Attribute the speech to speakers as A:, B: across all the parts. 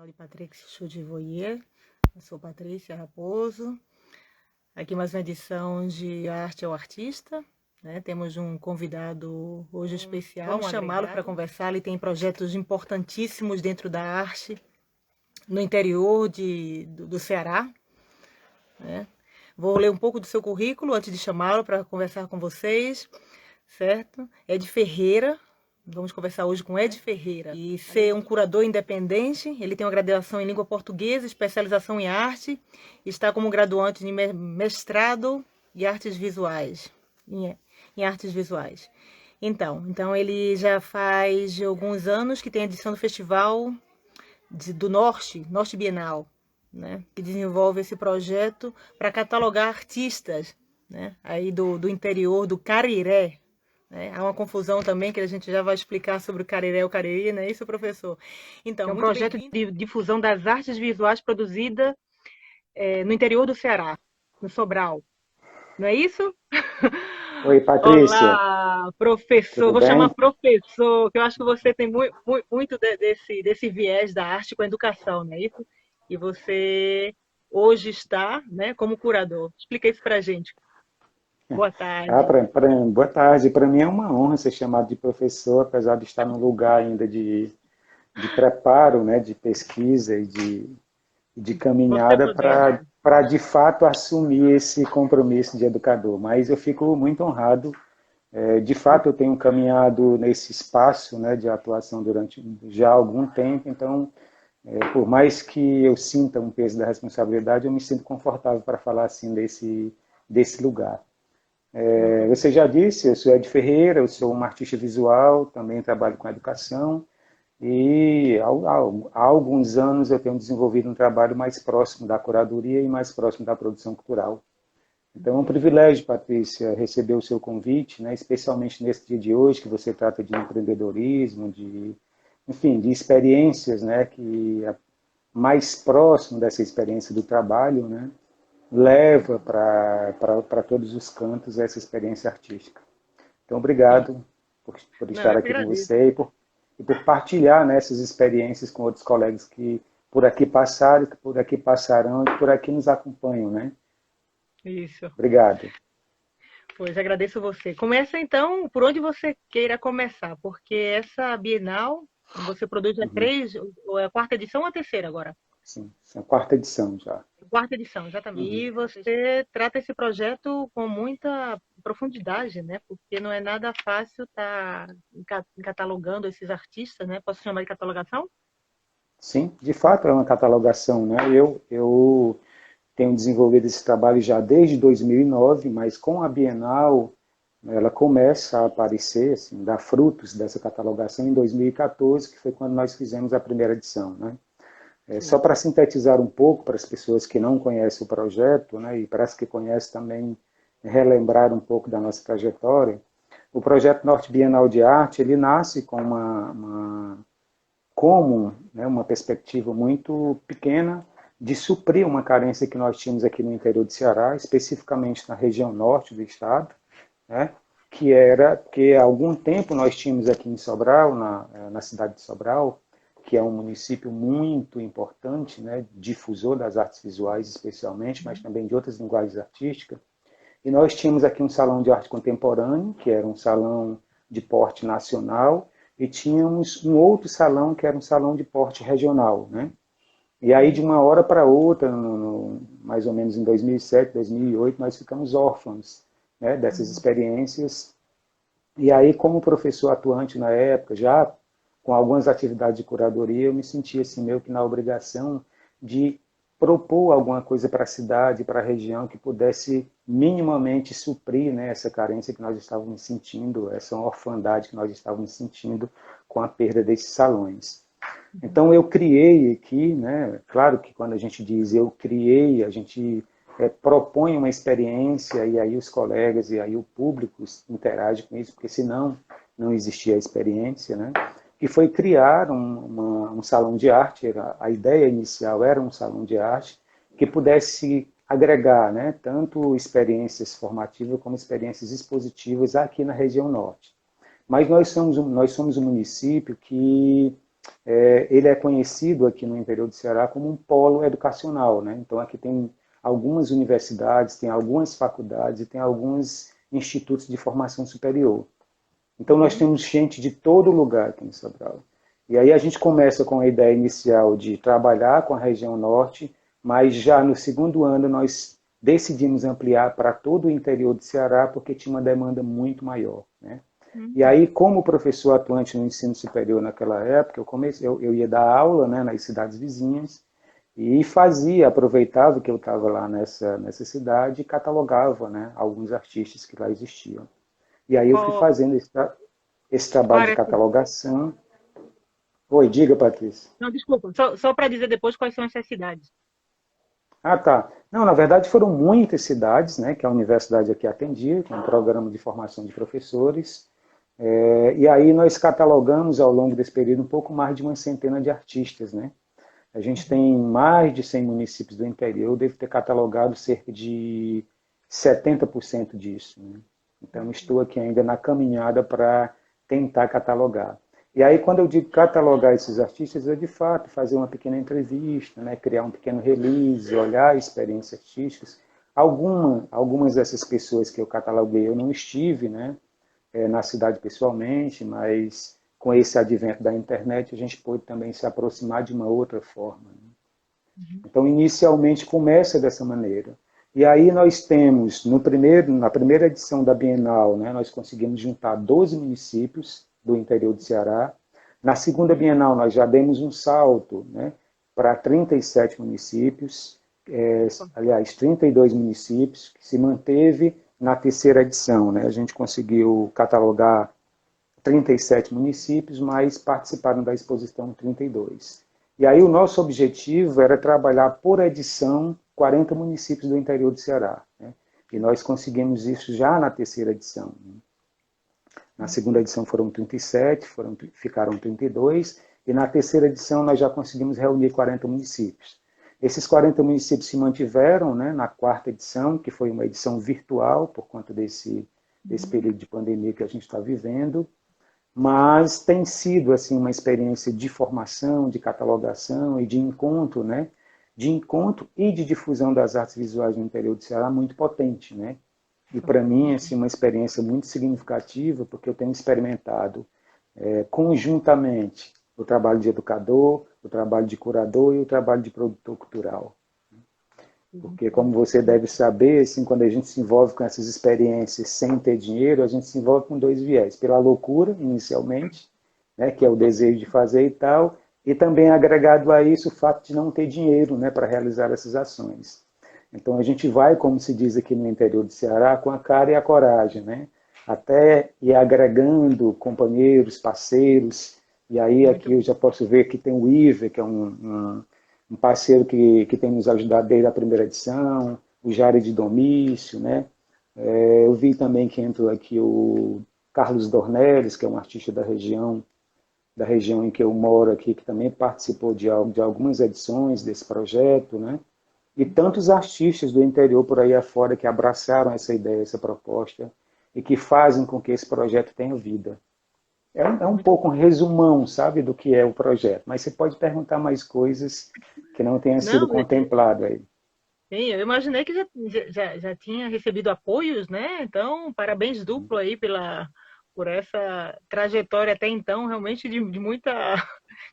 A: canal de Patrícia Chudivoyer. Eu sou Patrícia Raposo. Aqui mais uma edição de Arte ao Artista. Né? Temos um convidado hoje especial. Vamos chamá-lo para conversar. Ele tem projetos importantíssimos dentro da arte no interior do Ceará. Né? Vou ler um pouco do seu currículo antes de chamá-lo para conversar com vocês. Certo? Ed Ferreira. Vamos conversar hoje com Ed Ferreira. E ser um curador independente, ele tem uma graduação em língua portuguesa, especialização em arte, está como graduante de mestrado em artes visuais. Em artes visuais. Então ele já faz alguns anos que tem edição do Festival do Norte Bienal, né? Que desenvolve esse projeto para catalogar artistas, né? Aí do interior do Cariré. Há uma confusão também que a gente já vai explicar sobre o Cariré e o Cariri, não é isso, professor? Então, é um projeto de difusão das artes visuais produzida no interior do Ceará, no Sobral. Não é isso?
B: Oi, Patrícia.
A: Olá, professor.
B: Tudo
A: Vou chamar
B: bem?
A: professor, que eu acho que você tem muito desse viés da arte com a educação, não é isso? E você hoje está, né, como curador. Explica isso para a gente. Boa tarde.
B: Boa tarde. Para mim é uma honra ser chamado de professor, apesar de estar num lugar ainda de preparo, né, de pesquisa e de
A: Você
B: caminhada
A: podendo.
B: para de fato assumir esse compromisso de educador. Mas eu fico muito honrado. De fato, eu tenho caminhado nesse espaço, né, de atuação durante já algum tempo, então por mais que eu sinta um peso da responsabilidade, eu me sinto confortável para falar assim desse lugar.
A: Muito bem.
B: Você já disse, eu sou Ed Ferreira, eu sou um artista visual, também trabalho com educação e há alguns anos eu tenho desenvolvido um trabalho mais próximo da curadoria e mais próximo da produção cultural. Então é um privilégio, Patrícia, receber o seu convite, né, especialmente nesse dia de hoje, que você trata de empreendedorismo, enfim, de experiências, né, que é mais próximo dessa experiência do trabalho, né, leva para todos os cantos essa experiência artística. Então,
A: Sim.
B: obrigado por
A: Não,
B: estar
A: eu que
B: aqui com
A: agradeço.
B: você e por partilhar nessas experiências com outros colegas que por aqui passaram, que por aqui passarão e que por aqui nos acompanham, né?
A: Isso.
B: Obrigado.
A: Pois agradeço você. Começa então por onde você queira começar, porque essa Bienal você produz a
B: Uhum.
A: três, ou é a quarta edição ou a terceira agora?
B: Sim, essa é a quarta edição já.
A: Quarta edição, exatamente.
B: Uhum.
A: E você trata esse projeto com muita profundidade, né? Porque não é nada fácil estar catalogando esses artistas, né? Posso chamar de catalogação?
B: Sim, de fato é uma catalogação, né? Eu tenho desenvolvido esse trabalho já desde 2009, mas com a Bienal ela começa a aparecer, assim, dar frutos dessa catalogação em 2014, que foi quando nós fizemos a primeira edição, né? Só
A: Sim.
B: para sintetizar um pouco para as pessoas que não conhecem o projeto, né, e para as que conhecem também relembrar um pouco da nossa trajetória, o projeto Norte Bienal de Arte ele nasce com uma perspectiva muito pequena de suprir uma carência que nós tínhamos aqui no interior do Ceará, especificamente na região norte do estado, né, que era que há algum tempo nós tínhamos aqui em Sobral, na cidade de Sobral, que é um município muito importante, né, difusor das artes visuais especialmente, mas também de outras linguagens artísticas. E nós tínhamos aqui um salão de arte contemporânea, que era um salão de porte nacional, e tínhamos um outro salão, que era um salão de porte regional, né? E aí, de uma hora para outra, mais ou menos em 2007, 2008, nós ficamos órfãos, né, dessas experiências. E aí, como professor atuante na época, já com algumas atividades de curadoria, eu me sentia assim, meio que na obrigação de propor alguma coisa para a cidade, para a região, que pudesse minimamente suprir, né, essa carência que nós estávamos sentindo, essa orfandade que nós estávamos sentindo com a perda desses salões. Então eu criei aqui, né, claro que quando a gente diz eu criei, a gente propõe uma experiência e aí os colegas e aí o público interage com isso, porque senão não existia a experiência, né? Que foi criar um salão de arte, a ideia inicial era um salão de arte que pudesse agregar, né, tanto experiências formativas como experiências expositivas aqui na região norte. Mas nós somos um município que ele é conhecido aqui no interior do Ceará como um polo educacional, né? Então aqui tem algumas universidades, tem algumas faculdades e tem alguns institutos de formação superior. Então nós temos gente de todo lugar aqui em Sobral. E aí a gente começa com a ideia inicial de trabalhar com a região norte, mas já no segundo ano nós decidimos ampliar para todo o interior do Ceará, porque tinha uma demanda muito maior, né? E aí, como professor atuante no ensino superior naquela época, eu ia dar aula, né, nas cidades vizinhas e aproveitava que eu estava lá nessa cidade e catalogava, né, alguns artistas que lá existiam. E aí eu fui fazendo esse trabalho de catalogação. Oi, diga, Patrícia.
A: Não, desculpa, só para dizer depois quais são essas cidades.
B: Ah, tá. Não, na verdade foram muitas cidades, né, que a universidade aqui atendia, com um programa de formação de professores. E aí nós catalogamos ao longo desse período um pouco mais de uma centena de artistas, né? A gente tem mais de 100 municípios do interior, eu devo ter catalogado cerca de 70% disso, né? Então estou aqui ainda na caminhada para tentar catalogar. E aí quando eu digo catalogar esses artistas, é de fato fazer uma pequena entrevista, né? Criar um pequeno release, olhar experiências artísticas. Algumas dessas pessoas que eu cataloguei eu não estive, né, na cidade pessoalmente, mas com esse advento da internet a gente pôde também se aproximar de uma outra forma, né? Então, inicialmente começa dessa maneira. E aí nós temos, na primeira edição da Bienal, né, nós conseguimos juntar 12 municípios do interior do Ceará. Na segunda Bienal nós já demos um salto, né, para 37 municípios, aliás, 32 municípios, que se manteve na terceira edição, né? A gente conseguiu catalogar 37 municípios, mas participaram da exposição 32. E aí o nosso objetivo era trabalhar por edição 40 municípios do interior do Ceará, né? E nós conseguimos isso já na terceira edição, né? Na segunda edição foram 37, ficaram 32, e na terceira edição nós já conseguimos reunir 40 municípios. Esses 40 municípios se mantiveram, né, na quarta edição, que foi uma edição virtual, por conta desse período de pandemia que a gente está vivendo, mas tem sido assim, uma experiência de formação, de catalogação e de encontro, né, de encontro e de difusão das artes visuais no interior do Ceará muito potente, né? E para mim, assim, uma experiência muito significativa, porque eu tenho experimentado conjuntamente o trabalho de educador, o trabalho de curador e o trabalho de produtor cultural. Porque, como você deve saber, assim, quando a gente se envolve com essas experiências sem ter dinheiro, a gente se envolve com dois viés. Pela loucura, inicialmente, né, que é o desejo de fazer e tal, e também agregado a isso o fato de não ter dinheiro, né, para realizar essas ações. Então a gente vai, como se diz aqui no interior do Ceará, com a cara e a coragem, né? Até ir agregando companheiros, parceiros, e aí aqui eu já posso ver que tem o Iver, que é um parceiro que tem nos ajudado desde a primeira edição, o Jared Domício, né? Eu vi também que entrou aqui o Carlos Dornelles, que é um artista da região em que eu moro aqui, que também participou de algumas edições desse projeto, né? E tantos artistas do interior por aí afora que abraçaram essa ideia, essa proposta, e que fazem com que esse projeto tenha vida. É um pouco um resumão, sabe, do que é o projeto, mas você pode perguntar mais coisas que não tenham sido contemplado aí.
A: Sim, eu imaginei que já tinha recebido apoios, né? Então, parabéns duplo aí por essa trajetória até então, realmente de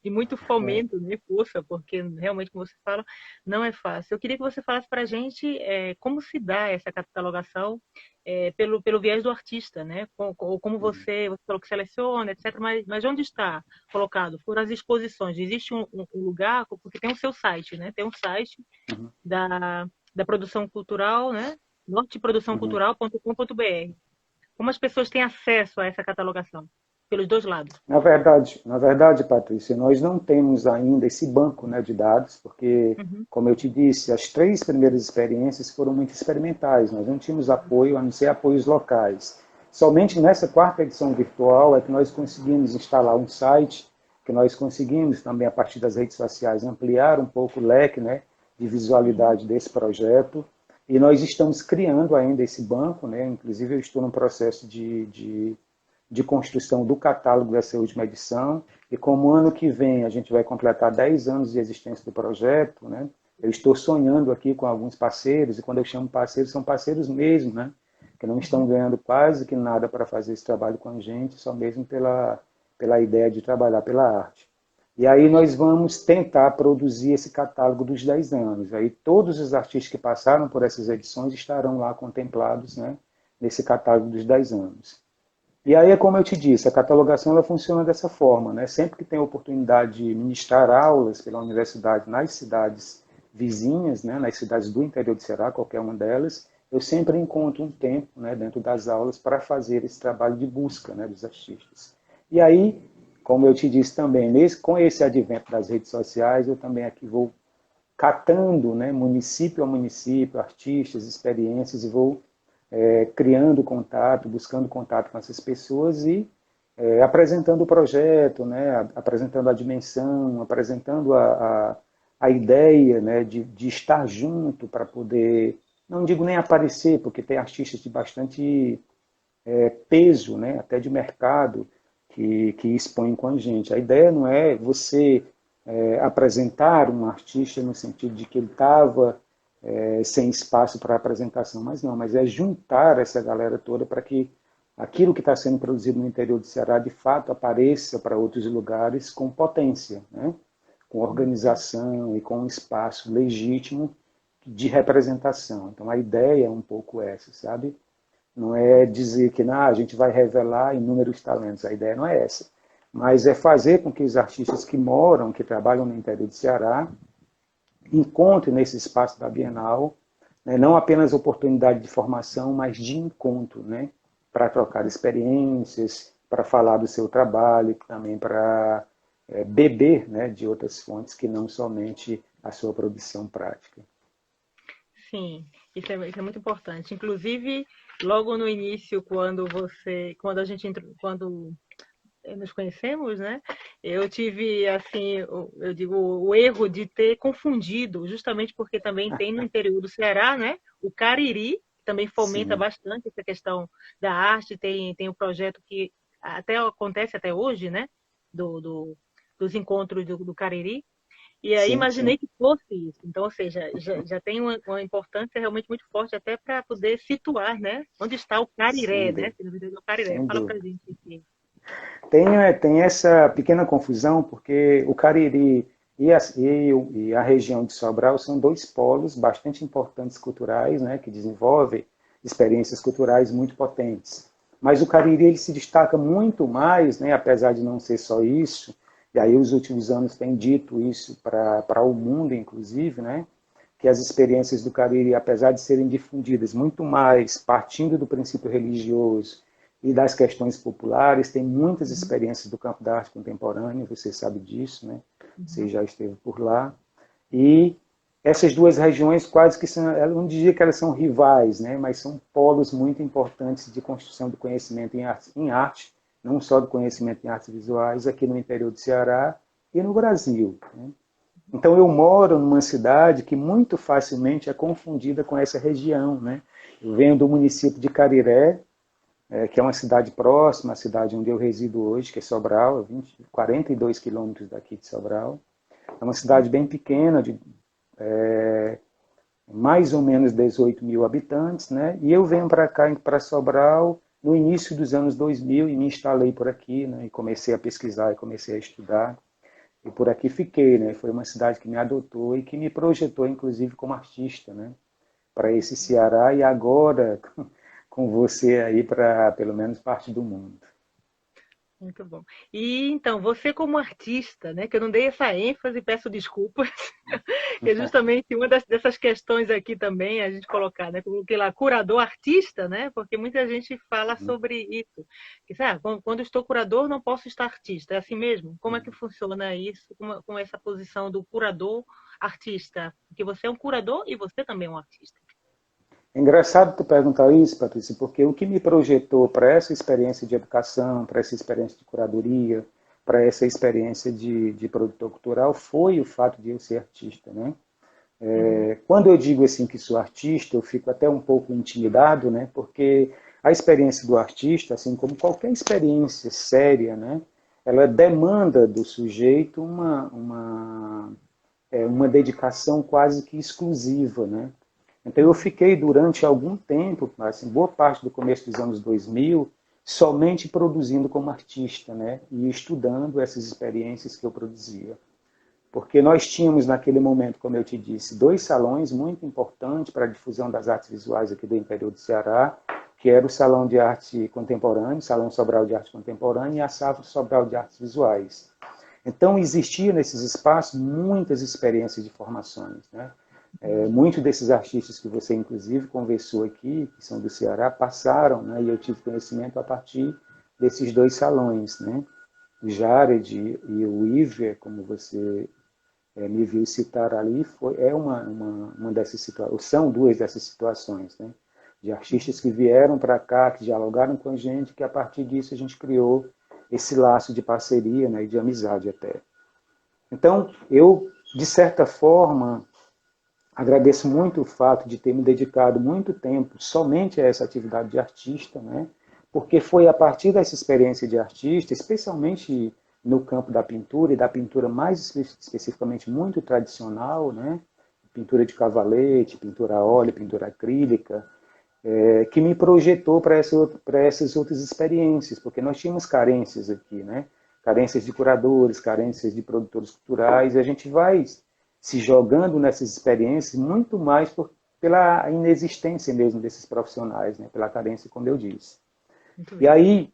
A: muito fomento, né? Força, porque realmente, como você fala, não é fácil. Eu queria que você falasse para a gente como se dá essa catalogação pelo viés do artista, né? Ou como você falou que seleciona, etc. Mas onde está colocado? Foram as exposições. Existe um lugar, porque tem o seu site, né? Tem um site da produção cultural, né? norteproduçãocultural.com.br. Como as pessoas têm acesso a essa catalogação? Pelos dois lados.
B: Na verdade, Patrícia, nós não temos ainda esse banco, né, de dados, porque, como eu te disse, as 3 primeiras experiências foram muito experimentais. Nós não tínhamos apoio, a não ser apoios locais. Somente nessa quarta edição virtual é que nós conseguimos instalar um site, que nós conseguimos também, a partir das redes sociais, ampliar um pouco o leque, né, de visualidade desse projeto. E nós estamos criando ainda esse banco, né? Inclusive eu estou no processo de de construção do catálogo dessa última edição, e como ano que vem a gente vai completar 10 anos de existência do projeto, né, eu estou sonhando aqui com alguns parceiros, e quando eu chamo parceiros, são parceiros mesmo, né, que não estão ganhando quase que nada para fazer esse trabalho com a gente, só mesmo pela ideia de trabalhar pela arte. E aí nós vamos tentar produzir esse catálogo dos 10 anos. Aí todos os artistas que passaram por essas edições estarão lá contemplados, né, nesse catálogo dos 10 anos. E aí é como eu te disse, a catalogação ela funciona dessa forma, né? Sempre que tem a oportunidade de ministrar aulas pela universidade nas cidades vizinhas, né, nas cidades do interior do Ceará, qualquer uma delas, eu sempre encontro um tempo, né, dentro das aulas para fazer esse trabalho de busca, né, dos artistas. E aí, como eu te disse também, com esse advento das redes sociais, eu também aqui vou catando, né, município a município, artistas, experiências, e vou criando contato, buscando contato com essas pessoas e apresentando o projeto, né, apresentando a dimensão, apresentando a ideia, né, de estar junto para poder, não digo nem aparecer, porque tem artistas de bastante peso, né, até de mercado, que expõem com a gente. A ideia não é você apresentar um artista no sentido de que ele estava sem espaço para apresentação, mas é juntar essa galera toda para que aquilo que está sendo produzido no interior do Ceará, de fato, apareça para outros lugares com potência, né? Com organização e com um espaço legítimo de representação. Então, a ideia é um pouco essa, sabe? Não é dizer que a gente vai revelar inúmeros talentos, a ideia não é essa. Mas é fazer com que os artistas que moram, que trabalham no interior do Ceará, encontrem nesse espaço da Bienal, né, não apenas oportunidade de formação, mas de encontro, né, para trocar experiências, para falar do seu trabalho, também para beber, né, de outras fontes que não somente a sua produção prática.
A: Sim, isso é muito importante. Inclusive, logo no início, quando a gente quando nos conhecemos, né? Eu tive, assim, eu digo, o erro de ter confundido, justamente porque também tem no interior do Ceará, né? O Cariri, que também fomenta
B: Sim,
A: bastante essa questão da arte, tem um projeto que até acontece até hoje, né? Dos encontros do Cariri. E aí
B: sim, sim,
A: imaginei que fosse isso. Então, ou seja, já tem uma importância realmente muito forte até para poder situar, né? Onde está o Cariré,
B: sem
A: né?
B: dúvida.
A: Se não me engano, o Cariré.
B: Sem
A: Fala pra
B: dúvida.
A: gente aqui.
B: Tem essa pequena confusão, porque o Cariri e a região de Sobral são dois polos bastante importantes culturais, né, que desenvolvem experiências culturais muito potentes. Mas o Cariri ele se destaca muito mais, né, apesar de não ser só isso, e aí os últimos anos têm dito isso para o mundo, inclusive, né, que as experiências do Cariri, apesar de serem difundidas muito mais partindo do princípio religioso e das questões populares, tem muitas
A: Uhum,
B: experiências do campo da arte contemporânea, você sabe disso, né? Você
A: uhum.
B: já esteve por lá. E essas duas regiões quase que são, eu não diria que elas são rivais, né? Mas são polos muito importantes de construção do conhecimento em arte, não só do conhecimento em artes visuais, aqui no interior do Ceará e no Brasil, né? Então eu moro numa cidade que muito facilmente é confundida com essa região, né? Eu venho do município de Cariré, que é uma cidade próxima à cidade onde eu resido hoje, que é Sobral, 42 quilômetros daqui de Sobral. É uma cidade bem pequena, de mais ou menos 18 mil habitantes, né? E eu venho para cá, para Sobral, no início dos anos 2000 e me instalei por aqui, né? E comecei a pesquisar e comecei a estudar. E por aqui fiquei, né? Foi uma cidade que me adotou e que me projetou, inclusive, como artista, né? Para esse Ceará e agora com você aí para pelo menos parte do mundo.
A: Muito bom. E então, você como artista, né, que eu não dei essa ênfase, peço desculpas, que é justamente uma dessas questões aqui também, a gente colocar, né, coloquei lá, curador artista, né, porque muita gente fala sobre isso. Que, quando estou curador, não posso estar artista. É assim mesmo? Como é que funciona isso, com essa posição do curador artista? Porque você é um curador e você também é um artista.
B: É engraçado tu perguntar isso, Patrícia, porque o que me projetou para essa experiência de educação, para essa experiência de curadoria, para essa experiência de produtor cultural foi o fato de eu ser artista, né?
A: Uhum,
B: Quando eu digo assim que sou artista, eu fico até um pouco intimidado, né? Porque a experiência do artista, assim como qualquer experiência séria, né, ela demanda do sujeito uma dedicação quase que exclusiva, né? Então eu fiquei durante algum tempo, assim, boa parte do começo dos anos 2000, somente produzindo como artista, né? E estudando essas experiências que eu produzia. Porque nós tínhamos naquele momento, como eu te disse, dois salões muito importantes para a difusão das artes visuais aqui do interior do Ceará, que era o Salão de Arte Contemporânea, o Salão Sobral de Arte Contemporânea e a Safra Sobral de Artes Visuais. Então, existia nesses espaços muitas experiências de formações, né? Muitos desses artistas que você, inclusive, conversou aqui, que são do Ceará, passaram, né? E eu tive conhecimento a partir desses dois salões, né? O Jared e o Iver, como você me viu citar ali, é uma dessas situações, são duas dessas situações, né? De artistas que vieram para cá, que dialogaram com a gente, que a partir disso a gente criou esse laço de parceria, né, e de amizade até. Então, eu, de certa forma, agradeço muito o fato de ter me dedicado muito tempo somente a essa atividade de artista, né, porque foi a partir dessa experiência de artista, especialmente no campo da pintura, e da pintura mais especificamente muito tradicional, né, pintura de cavalete, pintura a óleo, pintura acrílica, que me projetou para essas outras experiências, porque nós tínhamos carências aqui, né? Carências de curadores, carências de produtores culturais, e a gente vai se jogando nessas experiências muito mais pela inexistência mesmo desses profissionais, né? Pela carência, como eu disse. E aí,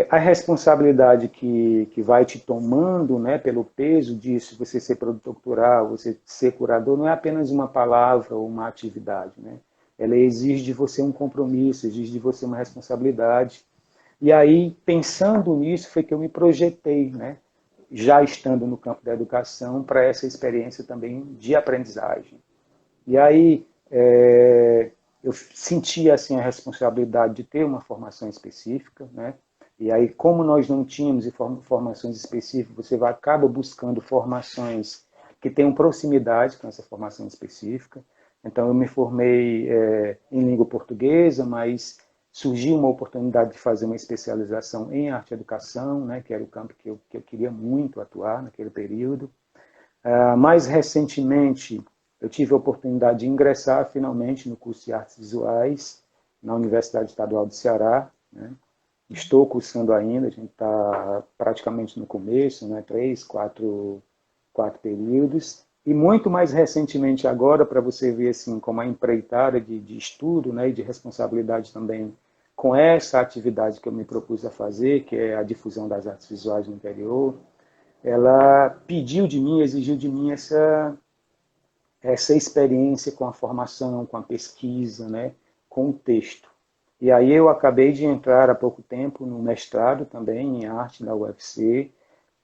B: a responsabilidade que vai te tomando, né, pelo peso disso, você ser produtor cultural, você ser curador, não é apenas uma palavra ou uma atividade, né? Ela exige de você um compromisso, exige de você uma responsabilidade. E aí, pensando nisso, foi que eu me projetei, né, já estando no campo da educação, para essa experiência também de aprendizagem. E aí, eu senti assim, a responsabilidade de ter uma formação específica, né? E aí, como nós não tínhamos formações específicas, você acaba buscando formações que tenham proximidade com essa formação específica. Então, eu me formei em língua portuguesa, mas surgiu uma oportunidade de fazer uma especialização em arte e educação, né, que era o campo que eu queria muito atuar naquele período. Mais recentemente, eu tive a oportunidade de ingressar finalmente no curso de artes visuais na Universidade Estadual do Ceará, né? Estou cursando ainda, a gente está praticamente no começo, né? 4 períodos. E muito mais recentemente agora, para você ver assim, como a empreitada de estudo, né, e de responsabilidade também com essa atividade que eu me propus a fazer, que é a difusão das artes visuais no interior, ela pediu de mim, exigiu de mim essa experiência com a formação, com a pesquisa, né, com o texto. E aí eu acabei de entrar há pouco tempo no mestrado também em arte da UFC,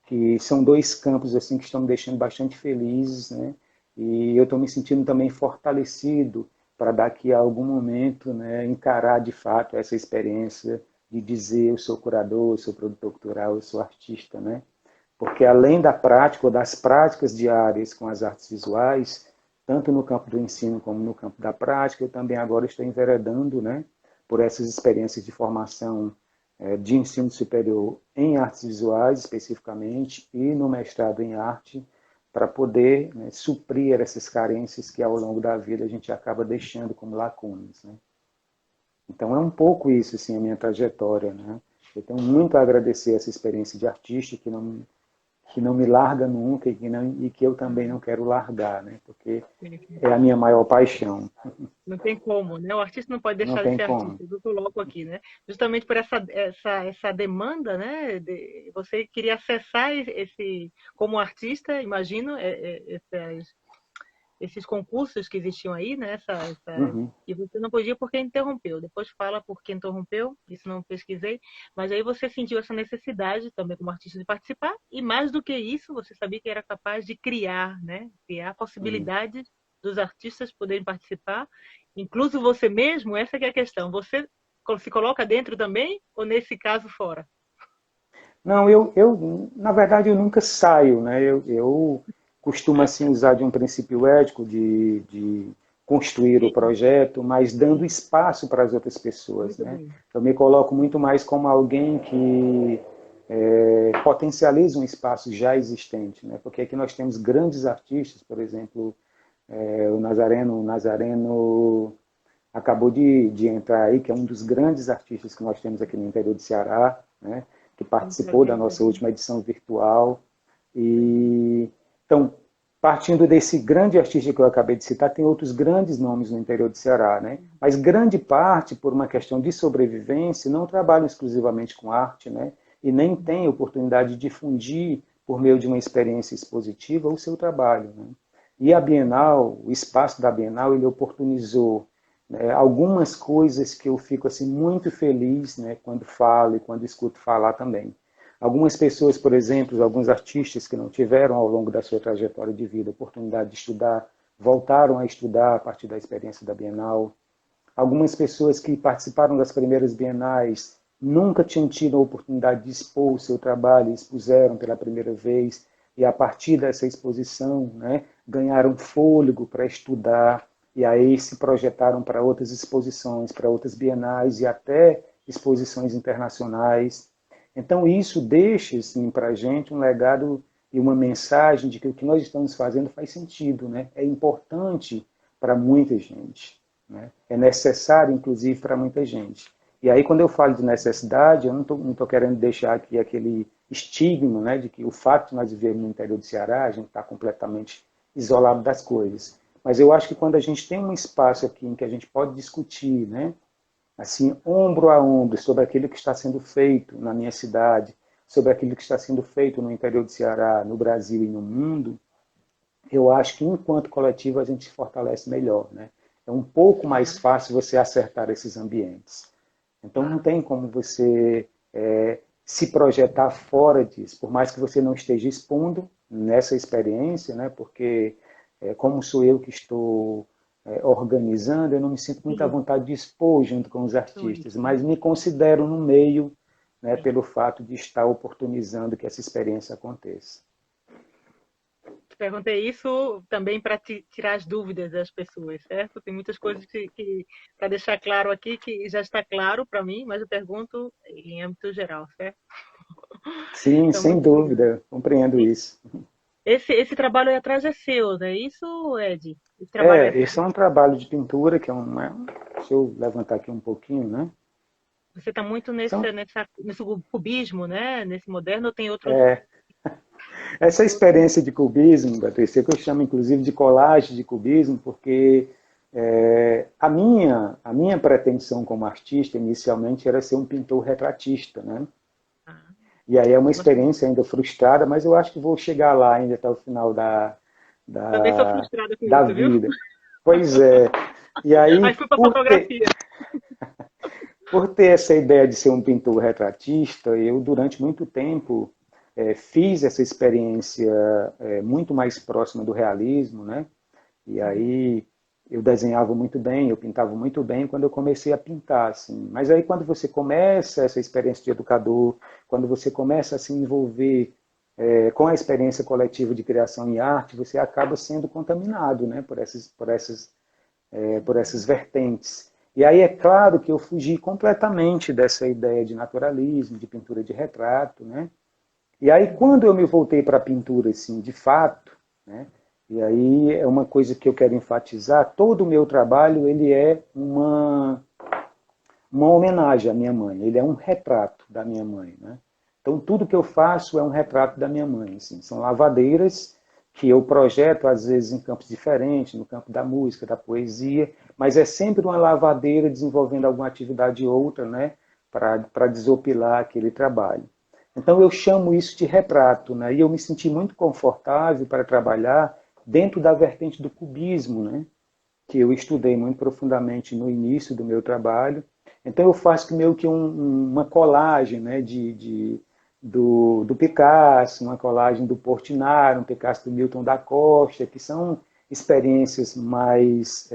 B: que são dois campos assim que estão me deixando bastante felizes, né? E eu estou me sentindo também fortalecido para daqui a algum momento, né, encarar de fato essa experiência de dizer eu sou curador, eu sou produtor cultural, eu sou artista, né? Porque além da prática ou das práticas diárias com as artes visuais, tanto no campo do ensino como no campo da prática, eu também agora estou enveredando, né, por essas experiências de formação de ensino superior em artes visuais, especificamente, e no mestrado em arte, para poder, né, suprir essas carências que ao longo da vida a gente acaba deixando como lacunas, né? Então é um pouco isso, assim, a minha trajetória, né? Eu tenho muito a agradecer essa experiência de artista que não me larga nunca e que eu também não quero largar, né? Porque é a minha maior paixão.
A: Não tem como, né? O artista não pode
B: Não
A: deixar de
B: tem
A: ser
B: como.
A: artista. Eu coloco aqui, né? Justamente por essa demanda, né? Você queria acessar esse, como artista, imagino, esses concursos que existiam aí, né?
B: Uhum.
A: E você não podia porque interrompeu. Depois fala por que interrompeu, isso não pesquisei. Mas aí você sentiu essa necessidade também como artista de participar e mais do que isso, você sabia que era capaz de criar, né? Criar
B: Uhum.
A: possibilidades dos artistas poderem participar, incluso você mesmo. Essa que é a questão. Você se coloca dentro também ou nesse caso fora?
B: Não, na verdade, eu nunca saio, né? Eu costumo, assim, usar de um princípio ético de construir o projeto, mas dando espaço para as outras pessoas, né? Eu me coloco muito mais como alguém que potencializa um espaço já existente, né? Porque aqui nós temos grandes artistas, por exemplo, o Nazareno acabou de entrar aí, que é um dos grandes artistas que nós temos aqui no interior do Ceará, né? Que participou da nossa última edição virtual. E então, partindo desse grande artista que eu acabei de citar, tem outros grandes nomes no interior do Ceará, né? Mas grande parte, por uma questão de sobrevivência, não trabalham exclusivamente com arte, né? E nem tem oportunidade de difundir, por meio de uma experiência expositiva, o seu trabalho, né? E a Bienal, o espaço da Bienal, ele oportunizou, né, algumas coisas que eu fico assim, muito feliz, né, quando falo e quando escuto falar também. Algumas pessoas, por exemplo, alguns artistas que não tiveram ao longo da sua trajetória de vida oportunidade de estudar, voltaram a estudar a partir da experiência da Bienal. Algumas pessoas que participaram das primeiras bienais nunca tinham tido a oportunidade de expor o seu trabalho, expuseram pela primeira vez, e a partir dessa exposição, né, ganharam fôlego para estudar, e aí se projetaram para outras exposições, para outras bienais e até exposições internacionais. Então isso deixa assim, para a gente um legado e uma mensagem de que o que nós estamos fazendo faz sentido, né? É importante para muita gente, né? É necessário, inclusive, para muita gente. E aí, quando eu falo de necessidade, eu não estou querendo deixar aqui aquele estigma, né, de que o fato de nós vivermos no interior do Ceará, a gente está completamente isolado das coisas. Mas eu acho que quando a gente tem um espaço aqui em que a gente pode discutir, né, assim, ombro a ombro, sobre aquilo que está sendo feito na minha cidade, sobre aquilo que está sendo feito no interior do Ceará, no Brasil e no mundo, eu acho que, enquanto coletivo, a gente se fortalece melhor, né? É um pouco mais fácil você acertar esses ambientes. Então, não tem como você se projetar fora disso, por mais que você não esteja expondo nessa experiência, né? Porque, como sou eu que estou organizando, eu não me sinto muita vontade de expor junto com os artistas, mas me considero no meio, né, pelo fato de estar oportunizando que essa experiência aconteça.
A: Perguntei isso também para tirar as dúvidas das pessoas, certo? Tem muitas coisas para deixar claro aqui, que já está claro para mim, mas eu pergunto em âmbito geral, certo?
B: Sim,
A: Então,
B: sem dúvida, compreendo isso.
A: Esse trabalho aí atrás é seu, não é isso, Ed? Esse trabalho
B: Esse é um trabalho de pintura, que deixa eu levantar aqui um pouquinho, né?
A: Você está muito nesse cubismo, né? Nesse moderno, ou tem outros?
B: Essa experiência de cubismo, Patrícia, que eu chamo inclusive de colagem de cubismo, porque a minha pretensão como artista inicialmente era ser um pintor retratista, né? E aí é uma experiência ainda frustrada, mas eu acho que vou chegar lá ainda até o final
A: Também sou frustrada com
B: da
A: isso, viu?
B: vida. Pois é. E aí,
A: fui para fotografia.
B: Por ter essa ideia de ser um pintor retratista, eu durante muito tempo fiz essa experiência muito mais próxima do realismo, né? E aí eu desenhava muito bem, eu pintava muito bem quando eu comecei a pintar, assim. Mas aí quando você começa essa experiência de educador, quando você começa a se envolver com a experiência coletiva de criação em arte, você acaba sendo contaminado, né, por essas vertentes. E aí é claro que eu fugi completamente dessa ideia de naturalismo, de pintura de retrato, né? E aí quando eu me voltei para a pintura, assim, de fato, né? E aí é uma coisa que eu quero enfatizar, todo o meu trabalho ele é uma homenagem à minha mãe, ele é um retrato da minha mãe, né? Então tudo que eu faço é um retrato da minha mãe, assim. São lavadeiras que eu projeto às vezes em campos diferentes, no campo da música, da poesia, mas é sempre uma lavadeira desenvolvendo alguma atividade ou outra, né, para desopilar aquele trabalho. Então eu chamo isso de retrato, né, e eu me senti muito confortável para trabalhar dentro da vertente do cubismo, né, que eu estudei muito profundamente no início do meu trabalho. Então eu faço meio que uma colagem, né, do Picasso, uma colagem do Portinari, um Picasso do Milton da Costa, que são experiências mais,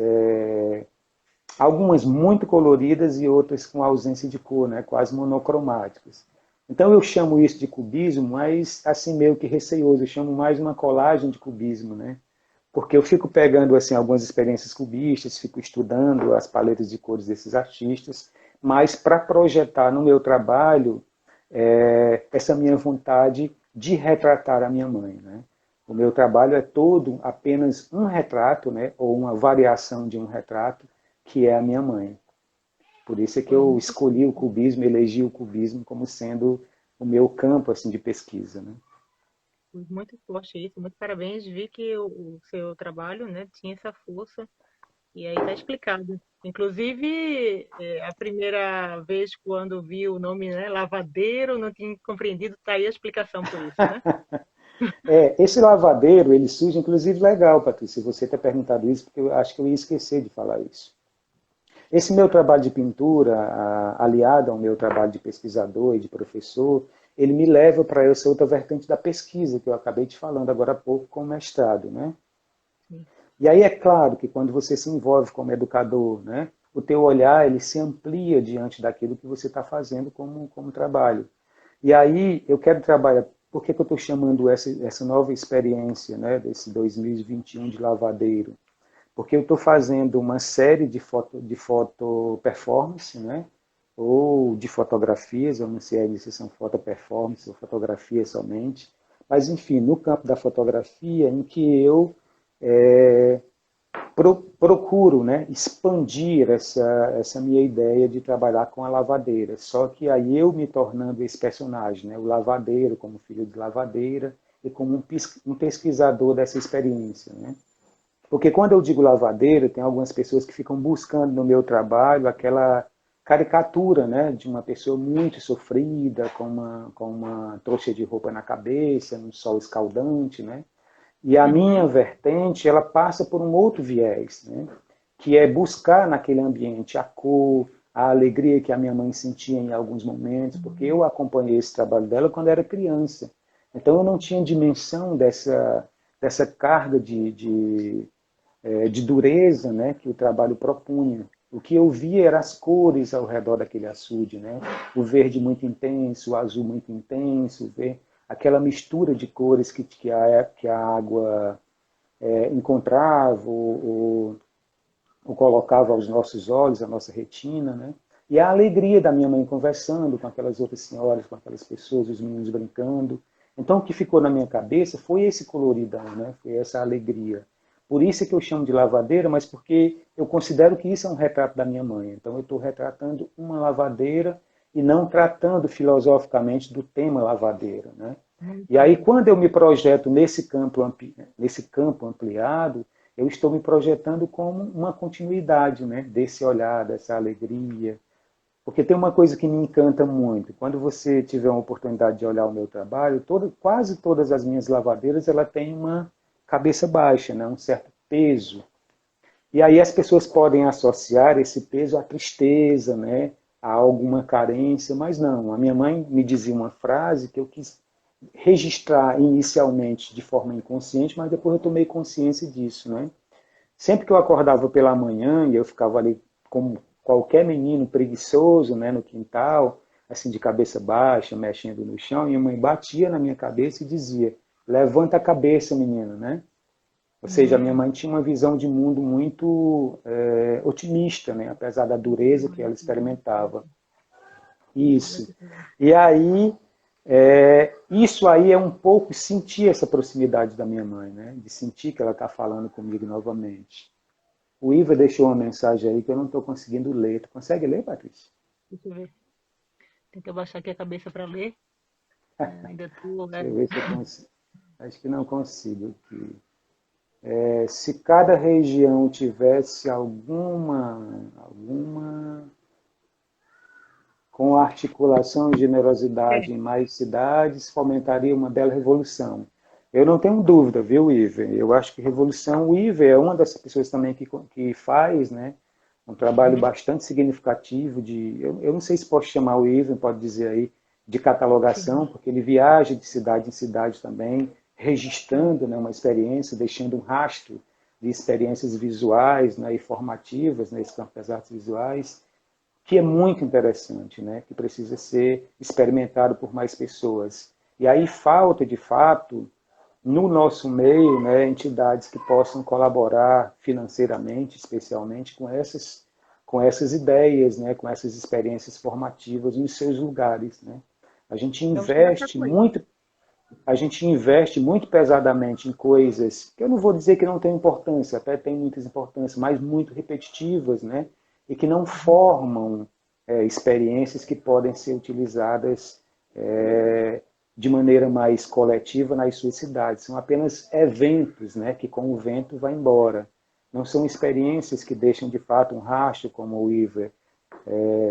B: algumas muito coloridas e outras com ausência de cor, né, quase monocromáticas. Então eu chamo isso de cubismo, mas assim meio que receoso, eu chamo mais uma colagem de cubismo, né, porque eu fico pegando assim algumas experiências cubistas, fico estudando as paletas de cores desses artistas, mas para projetar no meu trabalho essa minha vontade de retratar a minha mãe, né? O meu trabalho é todo apenas um retrato, né, ou uma variação de um retrato, que é a minha mãe. Por isso é que eu escolhi o cubismo, elegi o cubismo como sendo o meu campo assim de pesquisa, né?
A: Muito forte isso, muito parabéns. Vi que o seu trabalho, né, tinha essa força e aí está explicado. Inclusive, a primeira vez quando vi o nome, né, lavadeiro, não tinha compreendido, está aí a explicação por isso, né?
B: Esse lavadeiro, ele surge, inclusive, legal, Patrícia, você ter perguntado isso, porque eu acho que eu ia esquecer de falar isso. Esse meu trabalho de pintura, aliado ao meu trabalho de pesquisador e de professor, ele me leva para essa outra vertente da pesquisa, que eu acabei te falando agora há pouco com o mestrado, né?
A: Sim.
B: E aí é claro que quando você se envolve como educador, né, o teu olhar ele se amplia diante daquilo que você está fazendo como trabalho. E aí eu quero trabalhar, por que eu estou chamando essa nova experiência, né, desse 2021 de lavadeiro? Porque eu estou fazendo uma série de foto performance, né, ou de fotografias, eu não sei ainda se são foto performance ou fotografia somente, mas enfim, no campo da fotografia, em que eu é, procuro, né, expandir essa minha ideia de trabalhar com a lavadeira. Só que aí eu me tornando esse personagem, né, o lavadeiro como filho de lavadeira e como um pesquisador dessa experiência, né? Porque quando eu digo lavadeira, tem algumas pessoas que ficam buscando no meu trabalho aquela caricatura, né, de uma pessoa muito sofrida, com uma trouxa de roupa na cabeça, num sol escaldante, né? E a minha vertente, ela passa por um outro viés, né? Que é buscar naquele ambiente a cor, a alegria que a minha mãe sentia em alguns momentos, porque eu acompanhei esse trabalho dela quando era criança. Então eu não tinha dimensão dessa carga de dureza, né, que o trabalho propunha. O que eu via eram as cores ao redor daquele açude, né? O verde muito intenso, o azul muito intenso, aquela mistura de cores que a água encontrava ou colocava aos nossos olhos, à nossa retina, né? E a alegria da minha mãe conversando com aquelas outras senhoras, com aquelas pessoas, os meninos brincando. Então, o que ficou na minha cabeça foi esse coloridão, né? Foi essa alegria. Por isso é que eu chamo de lavadeira, mas porque eu considero que isso é um retrato da minha mãe. Então, eu estou retratando uma lavadeira e não tratando filosoficamente do tema lavadeira, né? E aí, quando eu me projeto nesse campo ampliado, eu estou me projetando como uma continuidade, né, desse olhar, dessa alegria. Porque tem uma coisa que me encanta muito. Quando você tiver uma oportunidade de olhar o meu trabalho, quase todas as minhas lavadeiras ela tem uma cabeça baixa, né, um certo peso. E aí as pessoas podem associar esse peso à tristeza, né, a alguma carência, mas não. A minha mãe me dizia uma frase que eu quis registrar inicialmente de forma inconsciente, mas depois eu tomei consciência disso, né? Sempre que eu acordava pela manhã e eu ficava ali como qualquer menino preguiçoso, né, no quintal, assim de cabeça baixa, mexendo no chão, minha mãe batia na minha cabeça e dizia: "Levanta a cabeça, menina", né? Ou seja, a minha mãe tinha uma visão de mundo muito otimista, né, apesar da dureza que ela experimentava. Isso. E aí, isso aí é um pouco sentir essa proximidade da minha mãe, né? De sentir que ela está falando comigo novamente. O Iva deixou uma mensagem aí que eu não estou conseguindo ler. Tu consegue ler, Patrícia?
A: Deixa eu ver. Tem que abaixar aqui a cabeça para ler. Ainda estou,
B: Deixa
A: né?
B: eu ver se eu consigo. Acho que não consigo aqui. Se cada região tivesse alguma com articulação e generosidade em mais cidades, fomentaria uma bela revolução. Eu não tenho dúvida, viu, Iver? Eu acho que revolução, o Iver é uma das pessoas também que faz, né, um trabalho bastante significativo eu não sei se posso chamar o Iver, pode dizer aí, de catalogação,
A: Sim.
B: porque ele viaja de cidade em cidade também, registrando, né, uma experiência, deixando um rastro de experiências visuais, né, e formativas nesse campo das artes visuais, que é muito interessante, né? Que precisa ser experimentado por mais pessoas. E aí falta, de fato, no nosso meio, né, entidades que possam colaborar financeiramente, especialmente com essas ideias, né, com essas experiências formativas nos seus lugares, né? A gente
A: Vamos conversar
B: investe
A: com ele.
B: muito, a gente investe muito pesadamente em coisas que eu não vou dizer que não têm importância, até tem muitas importâncias, mas muito repetitivas, né? E que não formam experiências que podem ser utilizadas de maneira mais coletiva nas suas cidades. São apenas eventos, né? Que com o vento vai embora. Não são experiências que deixam de fato um rastro, como o Iver